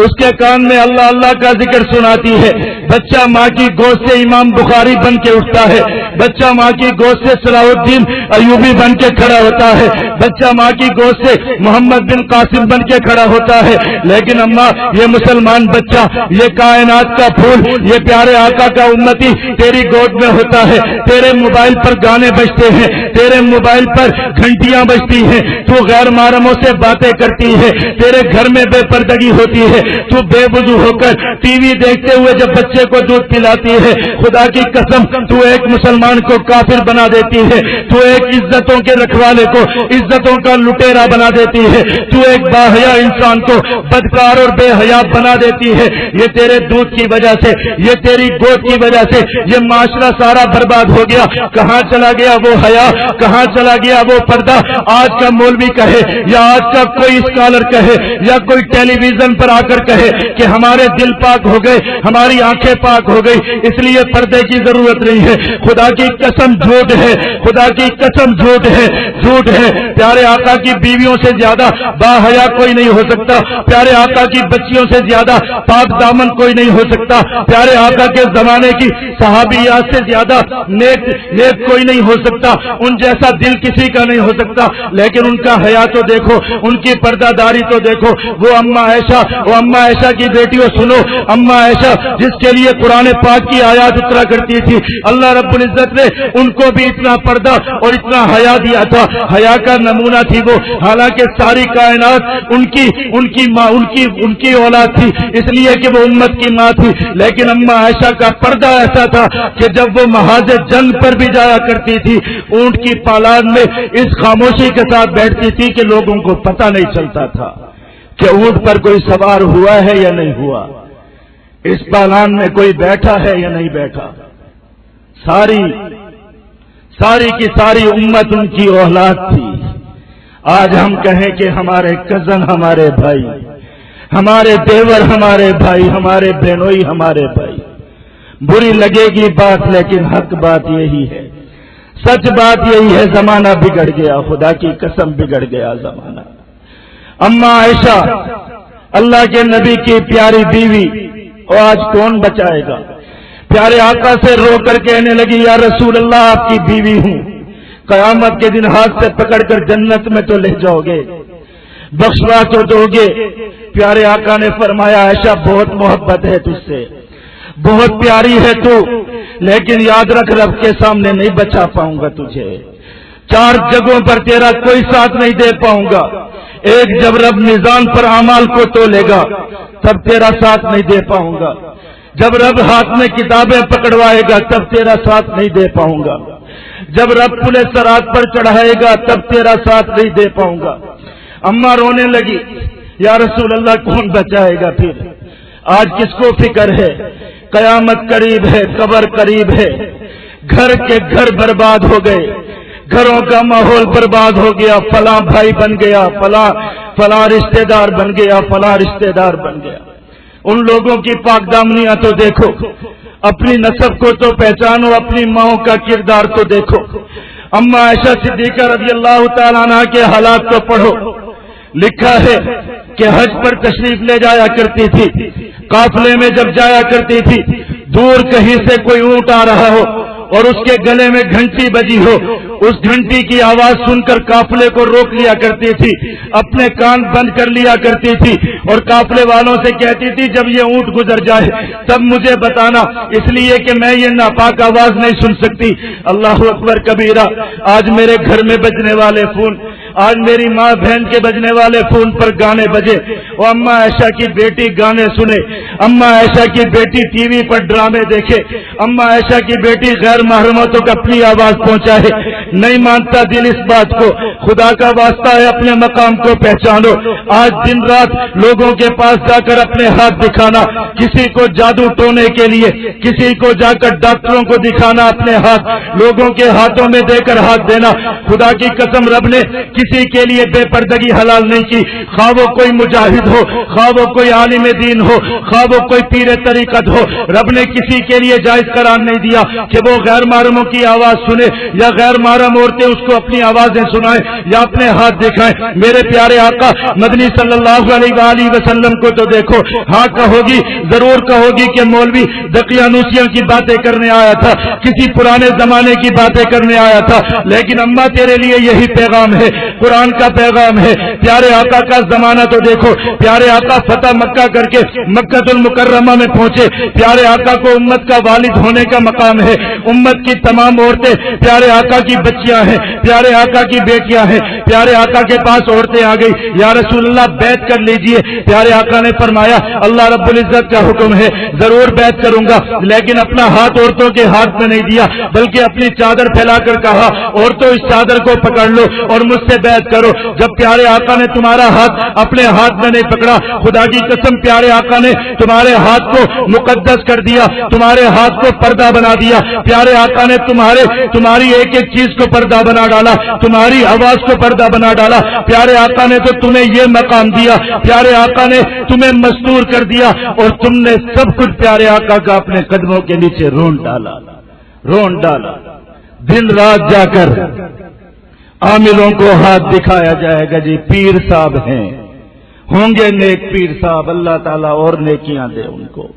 اس کے کان میں اللہ اللہ کا ذکر سناتی ہے. بچہ ماں کی گود سے امام بخاری بن کے اٹھتا ہے، بچہ ماں کی گود سے صلاح الدین ایوبی بن کے کھڑا ہوتا ہے، بچہ ماں کی گود سے محمد بن قاسم بن کے کھڑا ہوتا ہے. لیکن اماں یہ مسلمان بچہ، یہ کائنات کا پھول، یہ پیارے آقا کا امتی تیری گود میں ہوتا ہے. تیرے موبائل پر گانے بجتے ہیں، تیرے موبائل پر گھنٹیاں بجتی ہیں، تو غیر محرموں سے باتیں کرتی ہے، تیرے گھر میں بے پردگی ہوتی ہے، تو بے وضو ہو کر ٹی وی دیکھتے ہوئے جب بچے کو دودھ پلاتی ہے، خدا کی قسم تو ایک مسلمان کو کافر بنا دیتی ہے، تو ایک عزتوں کے رکھوالے کو عزتوں کا لٹیرا بنا دیتی ہے، تو ایک باحیا انسان کو بدکار اور بے حیا بنا دیتی ہے۔ یہ تیرے دودھ کی وجہ سے، یہ تیری گود کی وجہ سے یہ معاشرہ سارا برباد ہو گیا۔ کہاں چلا گیا وہ حیا، کہاں چلا گیا وہ پردہ؟ آج کا مولوی کہے یا آج کا کوئی اسکالر کہے یا کوئی ٹیلی ویژن پر آ کر کہے کہ ہمارے دل پاک ہو گئے، ہماری آنکھیں پاک ہو گئی، اس لیے پردے کی ضرورت نہیں ہے۔ خدا کی قسم جھوٹ ہے، خدا کی قسم جھوٹ ہے، جھوٹ ہے۔ پیارے آقا کی بیویوں سے زیادہ باحیا کوئی نہیں ہو سکتا، پیارے آقا کی بچیوں سے زیادہ پاک دامن کوئی نہیں ہو سکتا، پیارے آقا کے زمانے کی صحابیات سے زیادہ نیک کوئی نہیں ہو سکتا، ان جیسا دل کسی کا نہیں ہو سکتا، لیکن ان کا حیا تو دیکھو، ان کی پردہ داری تو دیکھو۔ وہ اما عائشہ کی بیٹیوں سنو، اما عائشہ جس کے لیے قرآن پاک کی آیات اترا کرتی تھی، اللہ رب العزت نے ان کو بھی اتنا پردہ اور اتنا حیا دیا تھا، حیا کا نمونہ تھی وہ، حالانکہ ساری کائنات ان کی اولاد تھی، اس لیے کہ وہ امت کی ماں تھی، لیکن اما عائشہ کا پردہ ایسا تھا کہ جب وہ محاذ جنگ پر بھی جایا کرتی تھی، اونٹ کی پالان میں اس خاموشی کے ساتھ بیٹھتی تھی کہ لوگوں کو پتہ نہیں چلتا تھا کہ اونٹ پر کوئی سوار ہوا ہے یا نہیں ہوا، اس پالان میں کوئی بیٹھا ہے یا نہیں بیٹھا۔ ساری کی ساری امت ان کی اولاد تھی۔ آج ہم کہیں کہ ہمارے کزن، ہمارے بھائی، ہمارے دیور، ہمارے بھائی، ہمارے بہنوئی، ہمارے بھائی، بری لگے گی بات، لیکن حق بات یہی ہے، سچ بات یہی ہے۔ زمانہ بگڑ گیا، خدا کی قسم بگڑ گیا زمانہ۔ اما عائشہ اللہ کے نبی کی پیاری بیوی، اور آج کون بچائے گا؟ پیارے آقا سے رو کر کہنے لگی، یا رسول اللہ آپ کی بیوی ہوں، قیامت کے دن ہاتھ سے پکڑ کر جنت میں تو لے جاؤ گے، بخشوا تو دو گے؟ پیارے آقا نے فرمایا، عائشہ بہت محبت ہے تجھ سے، بہت پیاری ہے تو، لیکن یاد رکھ رب کے سامنے نہیں بچا پاؤں گا تجھے، 4 جگہوں پر تیرا کوئی ساتھ نہیں دے پاؤں گا۔ ایک، جب رب میزان پر اعمال کو تولے گا تب تیرا ساتھ نہیں دے پاؤں گا، جب رب ہاتھ میں کتابیں پکڑوائے گا تب تیرا ساتھ نہیں دے پاؤں گا، جب رب پل صراط پر چڑھائے گا تب تیرا ساتھ نہیں دے پاؤں گا۔ اماں رونے لگی، یا رسول اللہ کون بچائے گا پھر؟ آج کس کو فکر ہے؟ قیامت قریب ہے، قبر قریب ہے، گھر کے گھر برباد ہو گئے، گھروں کا ماحول برباد ہو گیا، فلاں بھائی بن گیا، فلاں رشتہ دار بن گیا، فلاں رشتہ دار بن گیا۔ ان لوگوں کی پاک دامنیاں تو دیکھو، اپنی نسب کو تو پہچانو، اپنی ماؤں کا کردار تو دیکھو۔ اما عائشہ صدیقہ رضی اللہ تعالیٰ عنہ کے حالات کو پڑھو، لکھا ہے کہ حج پر تشریف لے جایا کرتی تھی، قافلے میں جب جایا کرتی تھی، دور کہیں سے کوئی اونٹ آ رہا ہو اور اس کے گلے میں گھنٹی بجی ہو، اس گھنٹی کی آواز سن کر قافلے کو روک لیا کرتی تھی، اپنے کان بند کر لیا کرتی تھی اور قافلے والوں سے کہتی تھی جب یہ اونٹ گزر جائے تب مجھے بتانا، اس لیے کہ میں یہ ناپاک آواز نہیں سن سکتی۔ اللہ اکبر کبیرہ، آج میرے گھر میں بجنے والے فون، آج میری ماں بہن کے بجنے والے فون پر گانے بجے، وہ اما عائشہ کی بیٹی گانے سنے، اما عائشہ کی بیٹی ٹی وی پر ڈرامے دیکھے، اما عائشہ کی بیٹی غیر محرموں تک اپنی آواز پہنچائے۔ نہیں مانتا دل اس بات کو، خدا کا واسطہ ہے اپنے مقام کو پہچانو۔ آج دن رات لوگوں کے پاس جا کر اپنے ہاتھ دکھانا، کسی کو جادو ٹونے کے لیے، کسی کو جا کر ڈاکٹروں کو دکھانا اپنے ہاتھ، لوگوں کے ہاتھوں میں دے کر ہاتھ دینا، خدا کی قسم رب نے کسی کے لیے بے پردگی حلال نہیں کی، خواہ وہ کوئی مجاہد ہو، خواہ وہ کوئی عالم دین ہو، خواہ وہ کوئی پیر طریقت ہو، رب نے کسی کے لیے جائز قرار نہیں دیا کہ وہ غیر محرموں کی آواز سنے یا غیر محرم عورتیں اس کو اپنی آوازیں سنائیں یا اپنے ہاتھ دکھائیں۔ میرے پیارے آقا مدنی صلی اللہ علیہ وآلہ وسلم کو تو دیکھو، ہاں کہو گی، ضرور کہو گی کہ مولوی دقیانوسیوں کی باتیں کرنے آیا تھا، کسی پرانے زمانے کی باتیں کرنے آیا تھا، لیکن اماں تیرے لیے یہی پیغام ہے، قرآن کا پیغام ہے۔ پیارے آقا کا زمانہ تو دیکھو، پیارے آقا فتح مکہ کر کے مکہ المکرمہ میں پہنچے۔ پیارے آقا کو امت کا والد ہونے کا مقام ہے۔ امت کی تمام عورتیں پیارے آقا کی بچیاں ہیں، پیارے آقا کی بیٹیاں ہیں۔ پیارے آقا کے پاس عورتیں آ گئی، یا رسول اللہ بیعت کر لیجئے۔ پیارے آقا نے فرمایا اللہ رب العزت کا حکم ہے، ضرور بیعت کروں گا، لیکن اپنا ہاتھ عورتوں کے ہاتھ میں نہیں دیا، بلکہ اپنی چادر پھیلا کر کہا عورتوں اس چادر کو پکڑ لو اور مجھ سے بیعت کرو۔ جب پیارے آقا نے تمہارا ہاتھ اپنے ہاتھ میں نہیں پکڑا، خدا کی قسم پیارے آقا نے تمہارے ہاتھ کو مقدس کر دیا، تمہارے ہاتھ کو پردہ بنا دیا۔ پیارے آقا نے تمہاری ایک ایک چیز کو پردہ بنا ڈالا، تمہاری آواز کو پردہ بنا ڈالا۔ پیارے آقا نے تو تمہیں یہ مقام دیا، پیارے آقا نے تمہیں مستور کر دیا، اور تم نے سب کچھ پیارے آقا کا اپنے قدموں کے نیچے رون ڈالا۔ دن رات جا کر عاملوں کو ہاتھ دکھایا جائے گا، جی پیر صاحب ہیں، ہوں گے نیک پیر صاحب، اللہ تعالیٰ اور نیکیاں دے ان کو،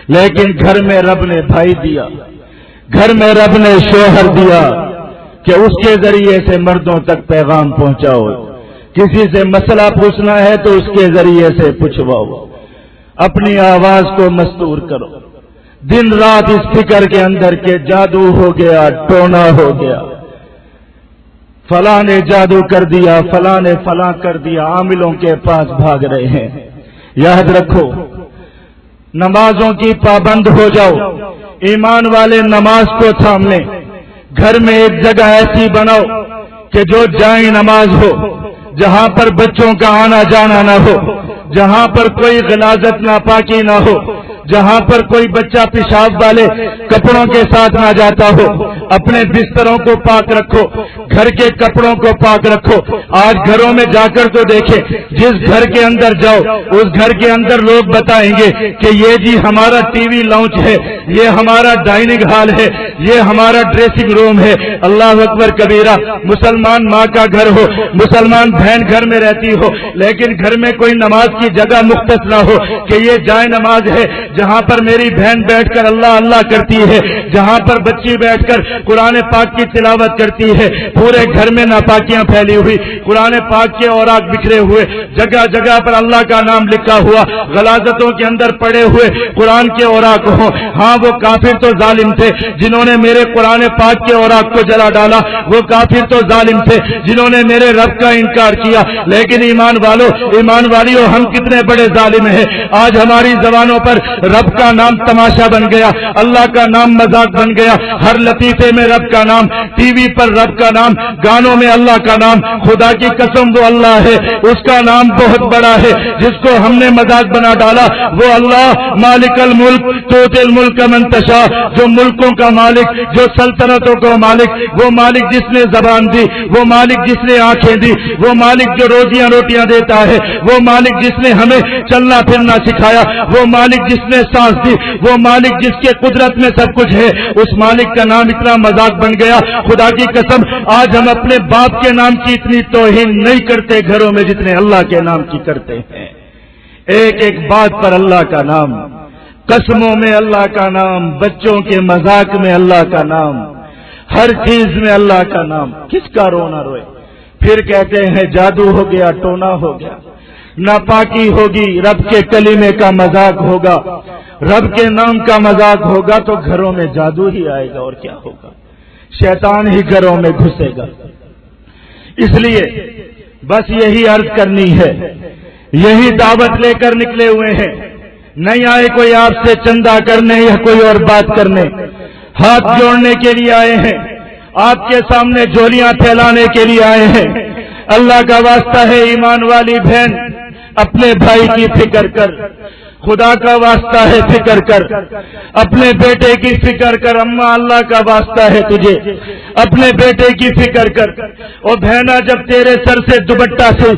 لیکن گھر میں رب نے بھائی دیا، گھر میں رب نے شوہر دیا کہ اس کے ذریعے سے مردوں تک پیغام پہنچاؤ، کسی سے مسئلہ پوچھنا ہے تو اس کے ذریعے سے پوچھواؤ، اپنی آواز کو مستور کرو۔ دن رات اس فکر کے اندر کے جادو ہو گیا، ٹونا ہو گیا، فلاں نے جادو کر دیا، فلاں نے فلاں کر دیا، عاملوں کے پاس بھاگ رہے ہیں۔ یاد رکھو نمازوں کی پابند ہو جاؤ، ایمان والے نماز کو تھام لیں، گھر میں ایک جگہ ایسی بناؤ کہ جو جائیں نماز ہو، جہاں پر بچوں کا آنا جانا نہ ہو، جہاں پر کوئی غلاظت ناپاکی نہ ہو، جہاں پر کوئی بچہ پیشاب والے کپڑوں کے ساتھ نہ جاتا ہو۔ اپنے بستروں کو پاک رکھو، گھر کے کپڑوں کو پاک رکھو۔ آج گھروں میں جا کر تو دیکھیں، جس گھر کے اندر جاؤ اس گھر کے اندر لوگ بتائیں گے کہ یہ جی ہمارا ٹی وی لاؤنج ہے، یہ ہمارا ڈائننگ ہال ہے، یہ ہمارا ڈریسنگ روم ہے۔ اللہ اکبر کبیرہ۔ مسلمان ماں کا گھر ہو، مسلمان بہن گھر میں رہتی ہو، لیکن گھر میں کوئی نماز کی جگہ مختص نہ ہو کہ یہ جائے نماز ہے جہاں پر میری بہن بیٹھ کر اللہ اللہ کرتی ہے، جہاں پر بچی بیٹھ کر قرآن پاک کی تلاوت کرتی ہے۔ پورے گھر میں ناپاکیاں پھیلی ہوئی، قرآن پاک کے اوراق بکھرے ہوئے، جگہ جگہ پر اللہ کا نام لکھا ہوا، غلاظتوں کے اندر پڑے ہوئے قرآن کے اوراق ہوں۔ ہاں وہ کافر تو ظالم تھے جنہوں نے میرے قرآن پاک کے اوراق کو جلا ڈالا، وہ کافر تو ظالم تھے جنہوں نے میرے رب کا انکار کیا، لیکن ایمان والو، ایمان والیوں، ہم کتنے بڑے ظالم ہیں۔ آج ہماری زبانوں پر رب کا نام تماشا بن گیا، اللہ کا نام مذاق بن گیا، ہر لطیفے میں رب کا نام، ٹی وی پر رب کا نام، گانوں میں اللہ کا نام۔ خدا کی قسم وہ اللہ ہے، اس کا نام بہت بڑا ہے، جس کو ہم نے مذاق بنا ڈالا وہ اللہ مالک الملک تؤتی الملک من تشاء، جو ملکوں کا مالک، جو سلطنتوں کا مالک، وہ مالک جس نے زبان دی، وہ مالک جس نے آنکھیں دی، وہ مالک جو روٹیاں دیتا ہے، وہ مالک جس نے ہمیں چلنا پھرنا سکھایا، وہ مالک جس نے سانس دی، وہ مالک جس کے قدرت میں سب کچھ ہے، اس مالک کا نام اتنا مذاق بن گیا۔ خدا کی قسم آج ہم اپنے باپ کے نام کی اتنی توہین نہیں کرتے گھروں میں جتنے اللہ کے نام کی کرتے ہیں۔ ایک ایک بات پر اللہ کا نام، قسموں میں اللہ کا نام، بچوں کے مذاق میں اللہ کا نام، ہر چیز میں اللہ کا نام۔ کس کا رونا روئے؟ پھر کہتے ہیں جادو ہو گیا، ٹونا ہو گیا، ناپاکی ہوگی، رب کے کلمے کا مذاق ہوگا، رب کے نام کا مذاق ہوگا تو گھروں میں جادو ہی آئے گا، اور کیا ہوگا؟ شیطان ہی گھروں میں گھسے گا۔ اس لیے بس یہی عرض کرنی ہے، یہی دعوت لے کر نکلے ہوئے ہیں، نہیں آئے کوئی آپ سے چندہ کرنے یا کوئی اور بات کرنے، ہاتھ جوڑنے کے لیے آئے ہیں، آپ کے سامنے جھولیاں پھیلانے کے لیے آئے ہیں۔ اللہ کا واسطہ ہے ایمان والی بہن، اپنے بھائی کی فکر کر، خدا کا واسطہ ہے فکر کر، اپنے بیٹے کی فکر کر، اماں اللہ کا واسطہ ہے تجھے اپنے بیٹے کی فکر کر۔ اور بہنا جب تیرے سر سے دوپٹہ سے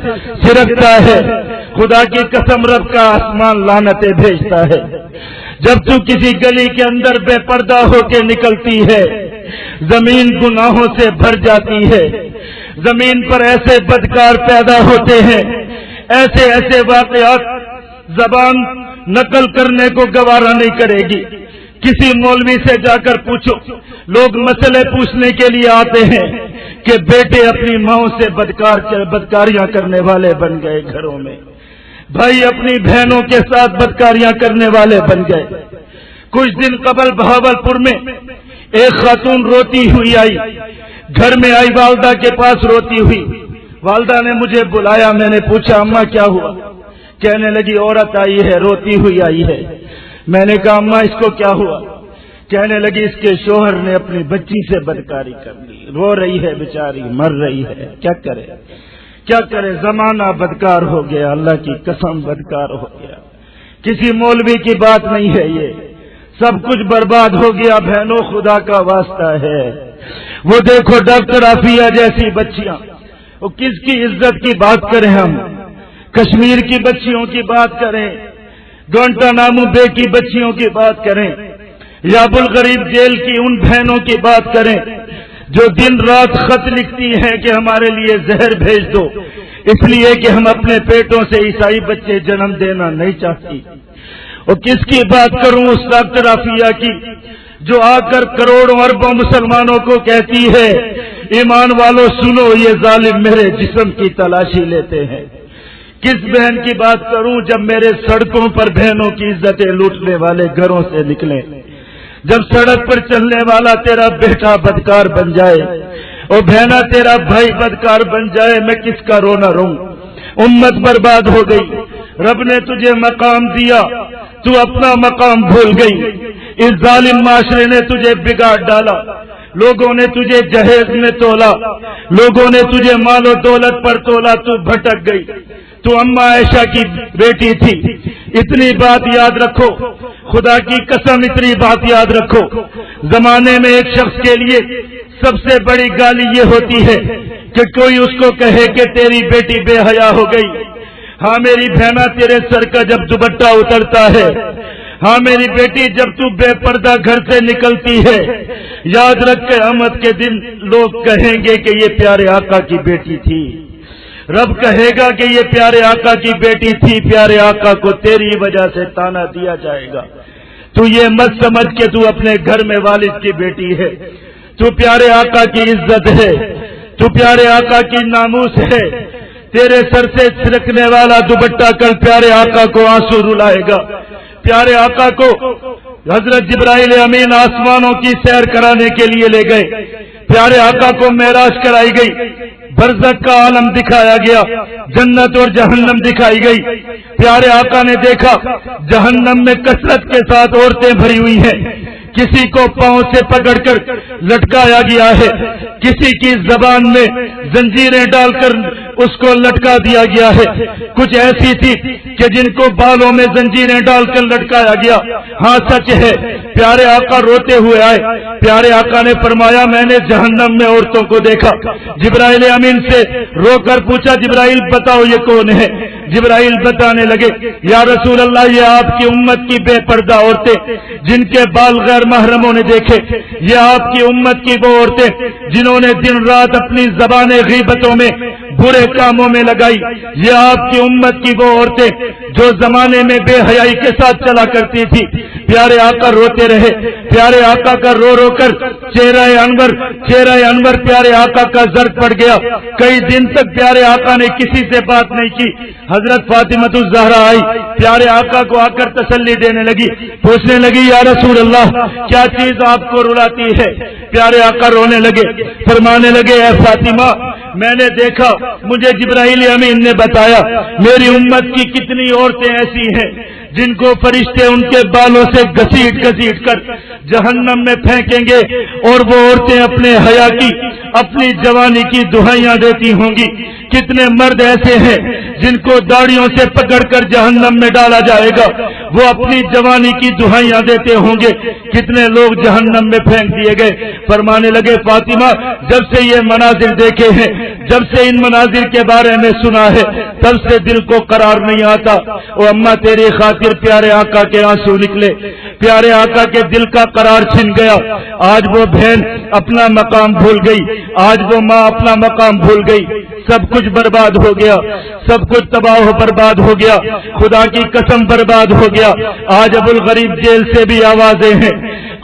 سرکتا ہے، خدا کی قسم رب کا آسمان لعنتیں بھیجتا ہے۔ جب تو کسی گلی کے اندر بے پردہ ہو کے نکلتی ہے، زمین گناہوں سے بھر جاتی ہے، زمین پر ایسے بدکار پیدا ہوتے ہیں، ایسے ایسے واقعات زبان نقل کرنے کو گوارا نہیں کرے گی۔ کسی مولوی سے جا کر پوچھو، لوگ مسئلے پوچھنے کے لیے آتے ہیں، کہ بیٹے اپنی ماؤں سے بدکاریاں کرنے والے بن گئے گھروں میں، بھائی اپنی بہنوں کے ساتھ بدکاریاں کرنے والے بن گئے۔ کچھ دن قبل بہاولپور میں ایک خاتون روتی ہوئی آئی، گھر میں آئی، والدہ کے پاس روتی ہوئی۔ والدہ نے مجھے بلایا، میں نے پوچھا اماں کیا ہوا؟ کہنے لگی عورت آئی ہے، روتی ہوئی آئی ہے۔ میں نے کہا اماں اس کو کیا ہوا؟ کہنے لگی اس کے شوہر نے اپنی بچی سے بدکاری کر لی، رو رہی ہے بیچاری، مر رہی ہے، کیا کرے کیا کرے، زمانہ بدکار ہو گیا، اللہ کی قسم بدکار ہو گیا۔ کسی مولوی کی بات نہیں ہے، یہ سب کچھ برباد ہو گیا۔ بہنوں خدا کا واسطہ ہے، وہ دیکھو ڈاکٹر عافیہ جیسی بچیاں، وہ کس کی عزت کی بات کریں، ہم کشمیر کی بچیوں کی بات کریں، گوانٹانامو بے کی بچیوں کی بات کریں، یا ابوالغریب جیل کی ان بہنوں کی بات کریں جو دن رات خط لکھتی ہیں کہ ہمارے لیے زہر بھیج دو، اس لیے کہ ہم اپنے پیٹوں سے عیسائی بچے جنم دینا نہیں چاہتی۔ اور کس کی بات کروں؟ اس ڈاکٹر عافیہ کی جو آ کر کروڑوں اربوں مسلمانوں کو کہتی ہے ایمان والوں سنو، یہ ظالم میرے جسم کی تلاشی لیتے ہیں۔ کس بہن کی بات کروں جب میرے سڑکوں پر بہنوں کی عزتیں لوٹنے والے گھروں سے نکلیں، جب سڑک پر چلنے والا تیرا بیٹا بدکار بن جائے اور بہنا تیرا بھائی بدکار بن جائے، میں کس کا رونا روں؟ امت برباد ہو گئی، رب نے تجھے مقام دیا، تو اپنا مقام بھول گئی، اس ظالم معاشرے نے تجھے بگاڑ ڈالا، لوگوں نے تجھے جہیز میں تولا، لوگوں نے تجھے مال و دولت پر تولا، تو بھٹک گئی۔ تو اماں عائشہ کی بیٹی تھی، اتنی بات یاد رکھو، خدا کی قسم اتنی بات یاد رکھو، زمانے میں ایک شخص کے لیے سب سے بڑی گالی یہ ہوتی ہے کہ کوئی اس کو کہے کہ تیری بیٹی بے حیا ہو گئی۔ ہاں میری بہنا، تیرے سر کا جب دوپٹہ اترتا ہے، ہاں میری بیٹی جب تو بے پردہ گھر سے نکلتی ہے، یاد رکھ قیامت کے دن لوگ کہیں گے کہ یہ پیارے آقا کی بیٹی تھی، رب کہے گا کہ یہ پیارے آقا کی بیٹی تھی، پیارے آقا کو تیری وجہ سے تانا دیا جائے گا۔ تو یہ مت سمجھ کہ تو اپنے گھر میں والد کی بیٹی ہے، تو پیارے آقا کی عزت ہے، تو پیارے آقا کی ناموس ہے۔ تیرے سر سے چھلکنے والا دوپٹہ کل پیارے آقا کو آنسو رلائے گا۔ پیارے آقا کو حضرت جبرائیل امین آسمانوں کی سیر کرانے کے لیے لے گئے، پیارے آقا کو معراج کرائی گئی، برزخ کا عالم دکھایا گیا، جنت اور جہنم دکھائی گئی۔ پیارے آقا نے دیکھا جہنم میں کثرت کے ساتھ عورتیں بھری ہوئی ہیں، کسی کو پاؤں سے پکڑ کر لٹکایا گیا ہے، کسی کی زبان میں زنجیریں ڈال کر اس کو لٹکا دیا گیا ہے، کچھ ایسی تھی کہ جن کو بالوں میں زنجیریں ڈال کر لٹکایا گیا۔ ہاں سچ ہے، پیارے آقا روتے ہوئے آئے، پیارے آقا نے فرمایا میں نے جہنم میں عورتوں کو دیکھا۔ جبرائیل امین سے رو کر پوچھا جبرائیل بتاؤ یہ کون ہے؟ جبرائیل بتانے لگے یا رسول اللہ یہ آپ کی امت کی بے پردہ عورتیں جن کے بال غیر محرموں نے دیکھے، یہ آپ کی امت کی وہ عورتیں جنہوں نے دن رات اپنی زبانیں غیبتوں میں برے کاموں میں لگائی، یہ آپ کی امت کی وہ عورتیں جو زمانے میں بے حیائی کے ساتھ چلا کرتی تھی۔ پیارے آقا روتے رہے، پیارے آقا کا رو رو کر چہرہ انور پیارے آقا کا زرد پڑ گیا۔ کئی دن تک پیارے آقا نے کسی سے بات نہیں کی۔ حضرت فاطمہ الزہرا آئی، پیارے آقا کو آ کر تسلی دینے لگی، پوچھنے لگی یا رسول اللہ کیا چیز آپ کو رلاتی ہے؟ پیارے آقا رونے لگے، فرمانے لگے اے فاطمہ میں نے دیکھا، مجھے جبرائیل امین نے بتایا میری امت کی کتنی عورتیں ایسی ہیں جن کو فرشتے ان کے بالوں سے گھسیٹ گھسیٹ کر جہنم میں پھینکیں گے، اور وہ عورتیں اپنے حیا کی اپنی جوانی کی دہائیاں دیتی ہوں گی۔ کتنے مرد ایسے ہیں جن کو داڑھیوں سے پکڑ کر جہنم میں ڈالا جائے گا، وہ اپنی جوانی کی دہائیاں دیتے ہوں گے، کتنے لوگ جہنم میں پھینک دیے گئے۔ فرمانے لگے فاطمہ جب سے یہ مناظر دیکھے ہیں، جب سے ان مناظر کے بارے میں سنا ہے، تب سے دل کو قرار نہیں آتا۔ او اماں تیری خاطر پیارے آقا کے آنسو نکلے، پیارے آقا کے دل کا قرار چھن گیا۔ آج وہ بہن اپنا مقام بھول گئی، آج وہ ماں اپنا مقام بھول گئی، سب کچھ برباد ہو گیا، سب کچھ تباہ و برباد ہو گیا، خدا کی قسم برباد ہو گیا۔ آج ابوالغریب جیل سے بھی آوازیں ہیں،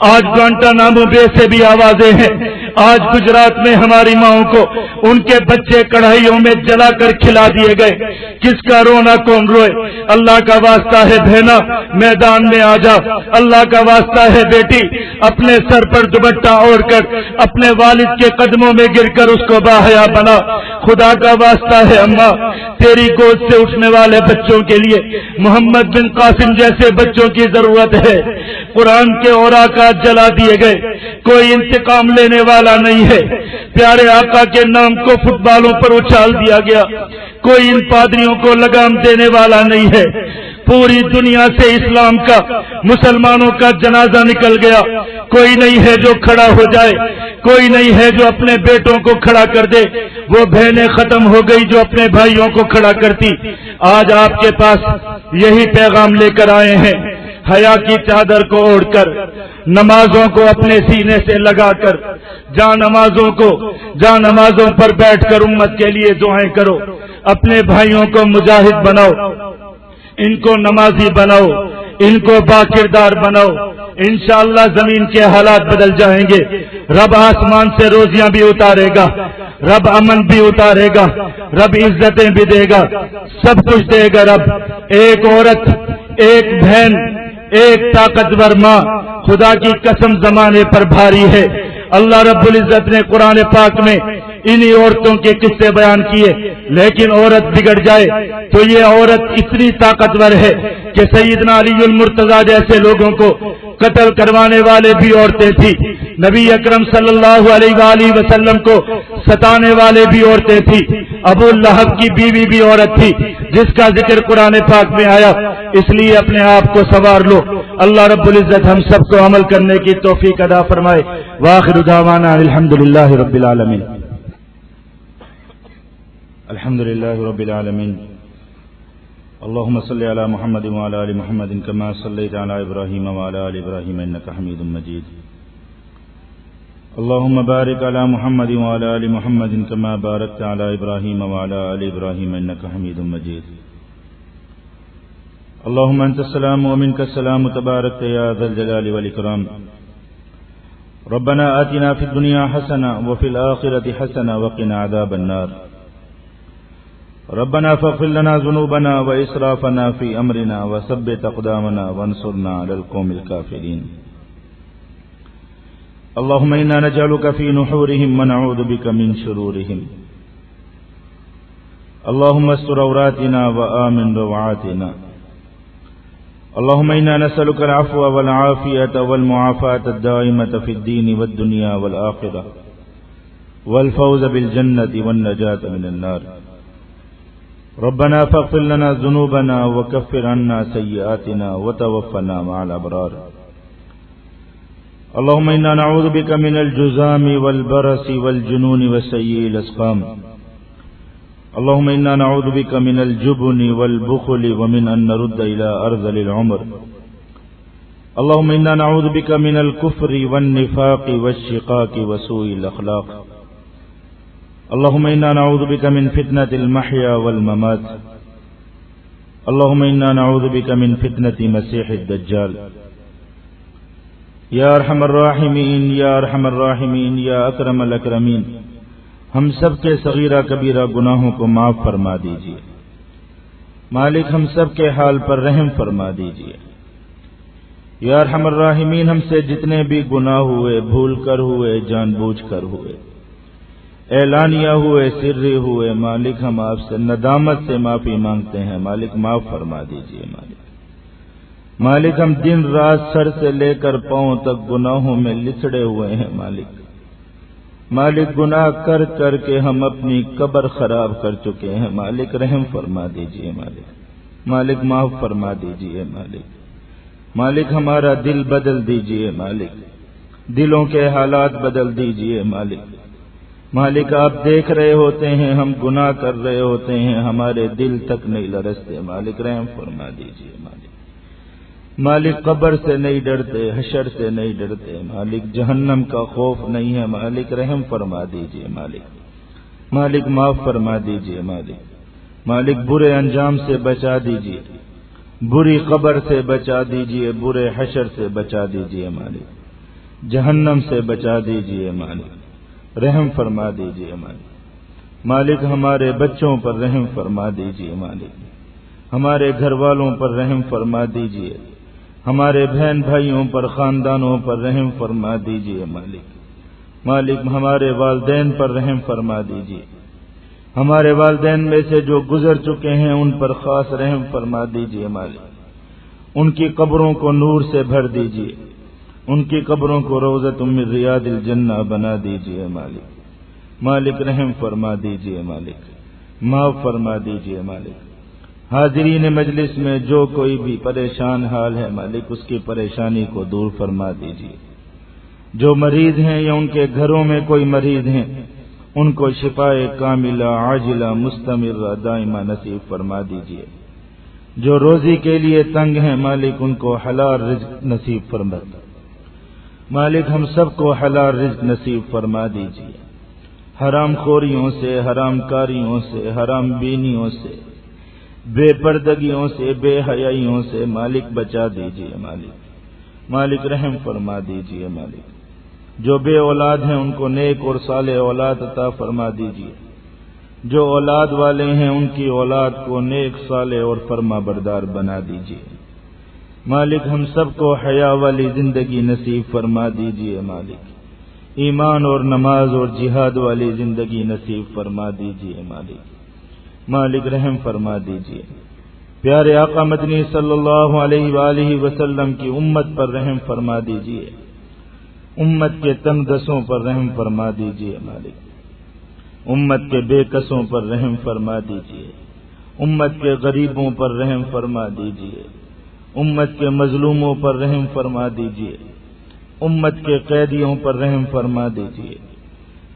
آج گوانٹانامو بے سے بھی آوازیں ہیں، آج گجرات میں ہماری ماؤں کو ان کے بچے کڑھائیوں میں جلا کر کھلا دیے گئے، کس کا رونا کون روئے؟ اللہ کا واسطہ ہے بہنا میدان میں آ جا، اللہ کا واسطہ ہے بیٹی اپنے سر پر دوپٹہ اوڑھ کر اپنے والد کے قدموں میں گر کر اس کو باحیا بنا، خدا کا واسطہ ہے اماں تیری گود سے اٹھنے والے بچوں کے لیے محمد بن قاسم جیسے بچوں کی ضرورت ہے۔ قرآن کے اوراقات جلا دیے گئے، کوئی انتقام لینے والا نہیں ہے، پیارے آقا کے نام کو فٹ بالوں پر اچھال دیا گیا، کوئی ان پادریوں کو لگام دینے والا نہیں ہے۔ پوری دنیا سے اسلام کا مسلمانوں کا جنازہ نکل گیا، کوئی نہیں ہے جو کھڑا ہو جائے، کوئی نہیں ہے جو اپنے بیٹوں کو کھڑا کر دے، وہ بہنیں ختم ہو گئی جو اپنے بھائیوں کو کھڑا کرتی۔ آج آپ کے پاس یہی پیغام لے کر آئے ہیں، حیا کی چادر کو اوڑھ کر، نمازوں کو اپنے سینے سے لگا کر، جہاں نمازوں پر بیٹھ کر امت کے لیے دعائیں کرو، اپنے بھائیوں کو مجاہد بناؤ، ان کو نمازی بناؤ، ان کو باکردار بناؤ، انشاءاللہ زمین کے حالات بدل جائیں گے۔ رب آسمان سے روزیاں بھی اتارے گا، رب امن بھی اتارے گا، رب عزتیں بھی دے گا، سب کچھ دے گا رب۔ ایک عورت، ایک بہن، ایک طاقتور ماں، خدا کی قسم زمانے پر بھاری ہے۔ اللہ رب العزت نے قرآن پاک میں انہی عورتوں کے قصے بیان کیے، لیکن عورت بگڑ جائے تو یہ عورت اتنی طاقتور ہے کہ سیدنا علی المرتضیٰ جیسے لوگوں کو قتل کروانے والے بھی عورتیں تھیں، نبی اکرم صلی اللہ علیہ وآلہ وسلم کو ستانے والے بھی عورتیں تھیں، ابو لہب کی بیوی بھی عورت تھی جس کا ذکر قرآن پاک میں آیا۔ اس لیے اپنے آپ کو سنوار لو، اللہ رب العزت ہم سب کو عمل کرنے کی توفیق عطا فرمائے۔ وآخر دعوانا الحمدللہ رب العالمین۔ الحمد لله رب العالمين اللهم صل على محمد وعلى آل محمد كما صليت على إبراهيم وعلى آل إبراهيم إنك حميد مجيد اللهم بارك على محمد وعلى آل محمد كما باركت على إبراهيم وعلى آل إبراهيم إنك حميد مجيد اللهم أنت السلام ومنك السلام تبارك يا ذا الجلال والإكرام ربنا آتنا في الدنيا حسنة وفي الآخرة حسنة وقنا عذاب النار ربنا فاغفر لنا ذنوبنا وإسرافنا في أمرنا وثبت أقدامنا وانصرنا على القوم الكافرين اللهم إنا نجعلك في نحورهم ونعوذ بك من شرورهم اللهم استر عوراتنا وآمن روعاتنا اللهم إنا نسألك العفو والعافية والمعافاة الدائمة في الدين والدنيا والآخرة والفوز بالجنة والنجاة من النار ربنا فاغفر لنا ذنوبنا وكفر عنا سيئاتنا وتوفنا مع الأبرار اللهم إنا نعوذ بك من الجذام والبرص والجنون وسيء الأسقام اللهم إنا نعوذ بك من الجبن والبخل ومن أن نرد إلى أرذل العمر اللهم إنا نعوذ بك من الكفر والنفاق والشقاق وسوء الأخلاق اللهم إنا نعوذ بك من فتنة المحيا والممات اللهم إنا نعوذ بك من فتنة مسيح الدجال یا ارحم الراحمین یا ارحم الراحمین یا اکرم الاکرمین ہم سب کے صغیرہ کبیرہ گناہوں کو معاف فرما دیجیے۔ مالک ہم سب کے حال پر رحم فرما دیجیے۔ یا ارحم الراحمین ہم سے جتنے بھی گناہ ہوئے، بھول کر ہوئے، جان بوجھ کر ہوئے، اعلانیہ ہوئے، سری ہوئے، مالک ہم آپ سے ندامت سے معافی مانگتے ہیں، مالک معاف فرما دیجیے۔ مالک ہم دن رات سر سے لے کر پاؤں تک گناہوں میں لسڑے ہوئے ہیں، مالک گناہ کر کر کے ہم اپنی قبر خراب کر چکے ہیں، مالک رحم فرما دیجیے، مالک معاف فرما دیجیے، مالک ہمارا دل بدل دیجیے، دلوں کے حالات بدل دیجیے، مالک آپ دیکھ رہے ہوتے ہیں، ہم گناہ کر رہے ہوتے ہیں، ہمارے دل تک نہیں لرزتے، مالک رحم فرما دیجیے۔ مالک قبر سے نہیں ڈرتے، حشر سے نہیں ڈرتے، مالک جہنم کا خوف نہیں ہے، مالک رحم فرما دیجیے، مالک معاف فرما دیجیے، مالک برے انجام سے بچا دیجیے، بری قبر سے بچا دیجیے، برے حشر سے بچا دیجیے، جہنم سے بچا دیجیے، رحم فرما دیجیے مالک۔ مالک ہمارے بچوں پر رحم فرما دیجیے مالک، ہمارے گھر والوں پر رحم فرما دیجیے، ہمارے بہن بھائیوں پر، خاندانوں پر رحم فرما دیجیے مالک۔ مالک ہمارے والدین پر رحم فرما دیجیے، ہمارے والدین میں سے جو گزر چکے ہیں ان پر خاص رحم فرما دیجیے مالک۔ ان کی قبروں کو نور سے بھر دیجیے، ان کی قبروں کو روضۃ من ریاض الجنہ بنا دیجیے مالک۔ مالک رحم فرما دیجیے مالک، معاف فرما دیجیے مالک۔ حاضرین مجلس میں جو کوئی بھی پریشان حال ہے مالک، اس کی پریشانی کو دور فرما دیجیے۔ جو مریض ہیں یا ان کے گھروں میں کوئی مریض ہیں، ان کو شفاء کاملہ عاجلہ مستمرہ دائمہ نصیب فرما دیجیے۔ جو روزی کے لیے تنگ ہیں مالک، ان کو حلال رزق نصیب فرما دیجیے۔ مالک ہم سب کو حلال رزق نصیب فرما دیجیے، حرام خوریوں سے، حرام کاریوں سے، حرام بینیوں سے، بے پردگیوں سے، بے حیائیوں سے مالک بچا دیجیے مالک۔ مالک رحم فرما دیجیے مالک۔ جو بے اولاد ہیں ان کو نیک اور صالح اولاد عطا فرما دیجیے، جو اولاد والے ہیں ان کی اولاد کو نیک صالح اور فرما بردار بنا دیجیے۔ مالک ہم سب کو حیا والی زندگی نصیب فرما دیجیے مالک، ایمان اور نماز اور جہاد والی زندگی نصیب فرما دیجیے مالک۔ مالک رحم فرما دیجیے۔ پیارے آقا مدنی صلی اللہ علیہ وآلہ وسلم کی امت پر رحم فرما دیجیے، امت کے تنگ دستوں پر رحم فرما دیجیے مالک، امت کے بے کسوں پر رحم فرما دیجیے، امت کے غریبوں پر رحم فرما دیجیے، امت کے مظلوموں پر رحم فرما دیجیے، امت کے قیدیوں پر رحم فرما دیجیے۔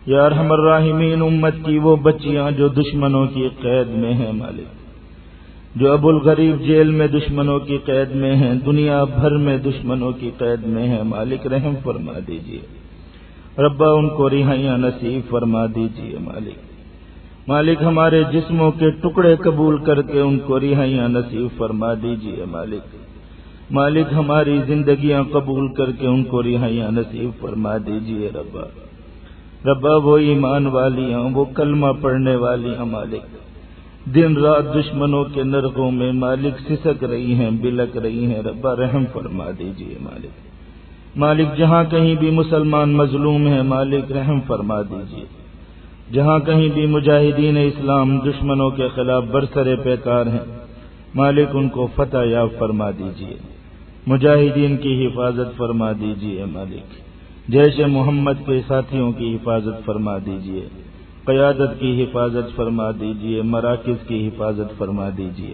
یا ارحم الراحمین، امت کی وہ بچیاں جو دشمنوں کی قید میں ہیں مالک، جو ابو الغریب جیل میں دشمنوں کی قید میں ہیں، دنیا بھر میں دشمنوں کی قید میں ہیں مالک رحم فرما دیجیے۔ ربا ان کو رہائیاں نصیب فرما دیجیے مالک۔ مالک ہمارے جسموں کے ٹکڑے قبول کر کے ان کو رہائیاں نصیب فرما دیجیے مالک۔ مالک ہماری زندگیاں قبول کر کے ان کو رہائیاں نصیب فرما دیجیے ربا۔ ربا وہ ایمان والیاں، وہ کلمہ پڑھنے والیاں مالک، دن رات دشمنوں کے نرغوں میں مالک سسک رہی ہیں، بلک رہی ہیں، ربا رحم فرما دیجیے مالک۔ مالک جہاں کہیں بھی مسلمان مظلوم ہیں مالک رحم فرما دیجیے، جہاں کہیں بھی مجاہدین اسلام دشمنوں کے خلاف برسر پیکار ہیں مالک ان کو فتح یاب فرما دیجیے، مجاہدین کی حفاظت فرما دیجیے مالک، جیش محمد کے ساتھیوں کی حفاظت فرما دیجیے، قیادت کی حفاظت فرما دیجیے، مراکز کی حفاظت فرما دیجیے۔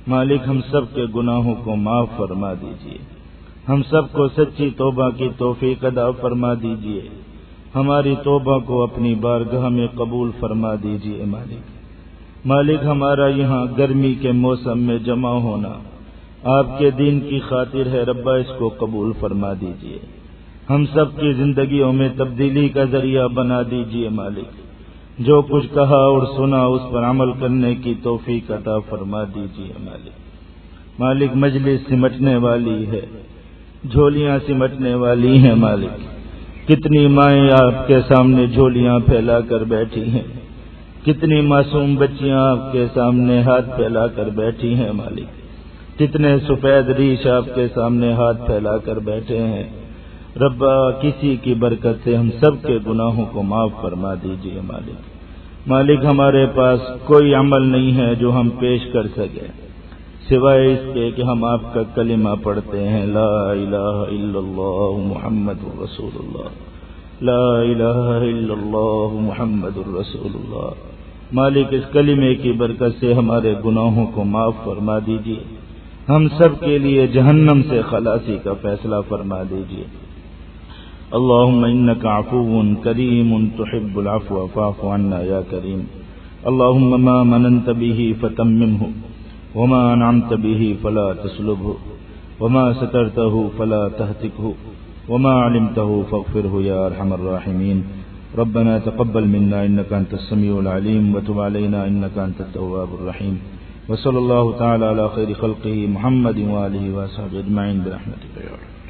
مالک ہم سب کے گناہوں کو معاف فرما دیجیے، ہم سب کو سچی توبہ کی توفیق عطا فرما دیجیے، ہماری توبہ کو اپنی بارگاہ میں قبول فرما دیجیے مالک۔ مالک ہمارا یہاں گرمی کے موسم میں جمع ہونا آپ کے دین کی خاطر ہے، ربا اس کو قبول فرما دیجیے، ہم سب کی زندگیوں میں تبدیلی کا ذریعہ بنا دیجیے مالک۔ جو کچھ کہا اور سنا اس پر عمل کرنے کی توفیق عطا فرما دیجیے مالک۔ مالک مجلس سمٹنے والی ہے، جھولیاں سمٹنے والی ہیں مالک، کتنی مائیں آپ کے سامنے جھولیاں پھیلا کر بیٹھی ہیں، کتنی معصوم بچیاں آپ کے سامنے ہاتھ پھیلا کر بیٹھی ہیں مالک، کتنے سفید ریش آپ کے سامنے ہاتھ پھیلا کر بیٹھے ہیں۔ ربا کسی کی برکت سے ہم سب کے گناہوں کو معاف فرما دیجیے مالک۔ مالک ہمارے پاس کوئی عمل نہیں ہے جو ہم پیش کر سکیں سوائے اس کے کہ ہم آپ کا کلمہ پڑھتے ہیں، لا الہ الا اللہ محمد رسول اللہ، لا الہ الا اللہ محمد رسول اللہ۔ مالک اس کلمے کی برکت سے ہمارے گناہوں کو معاف فرما دیجیے، ہم سب کے لیے جہنم سے خلاصی کا فیصلہ فرما دیجیے۔ اللهم إنك عفو كريم تحب العفو فاعف عنا يا كريم۔ اللهم ما مننت به فتممه، وما أنعمت به فلا تسلبه، وما سترته فلا تهتكه، وما علمته فاغفره يا أرحم الراحمين۔ ربنا تقبل منا إنك أنت السميع العليم، وتب علينا إنك أنت التواب الرحيم، وصلى الله تعالى على خير خلقه محمد وآله وصحبه أجمعين برحمتك يا رب۔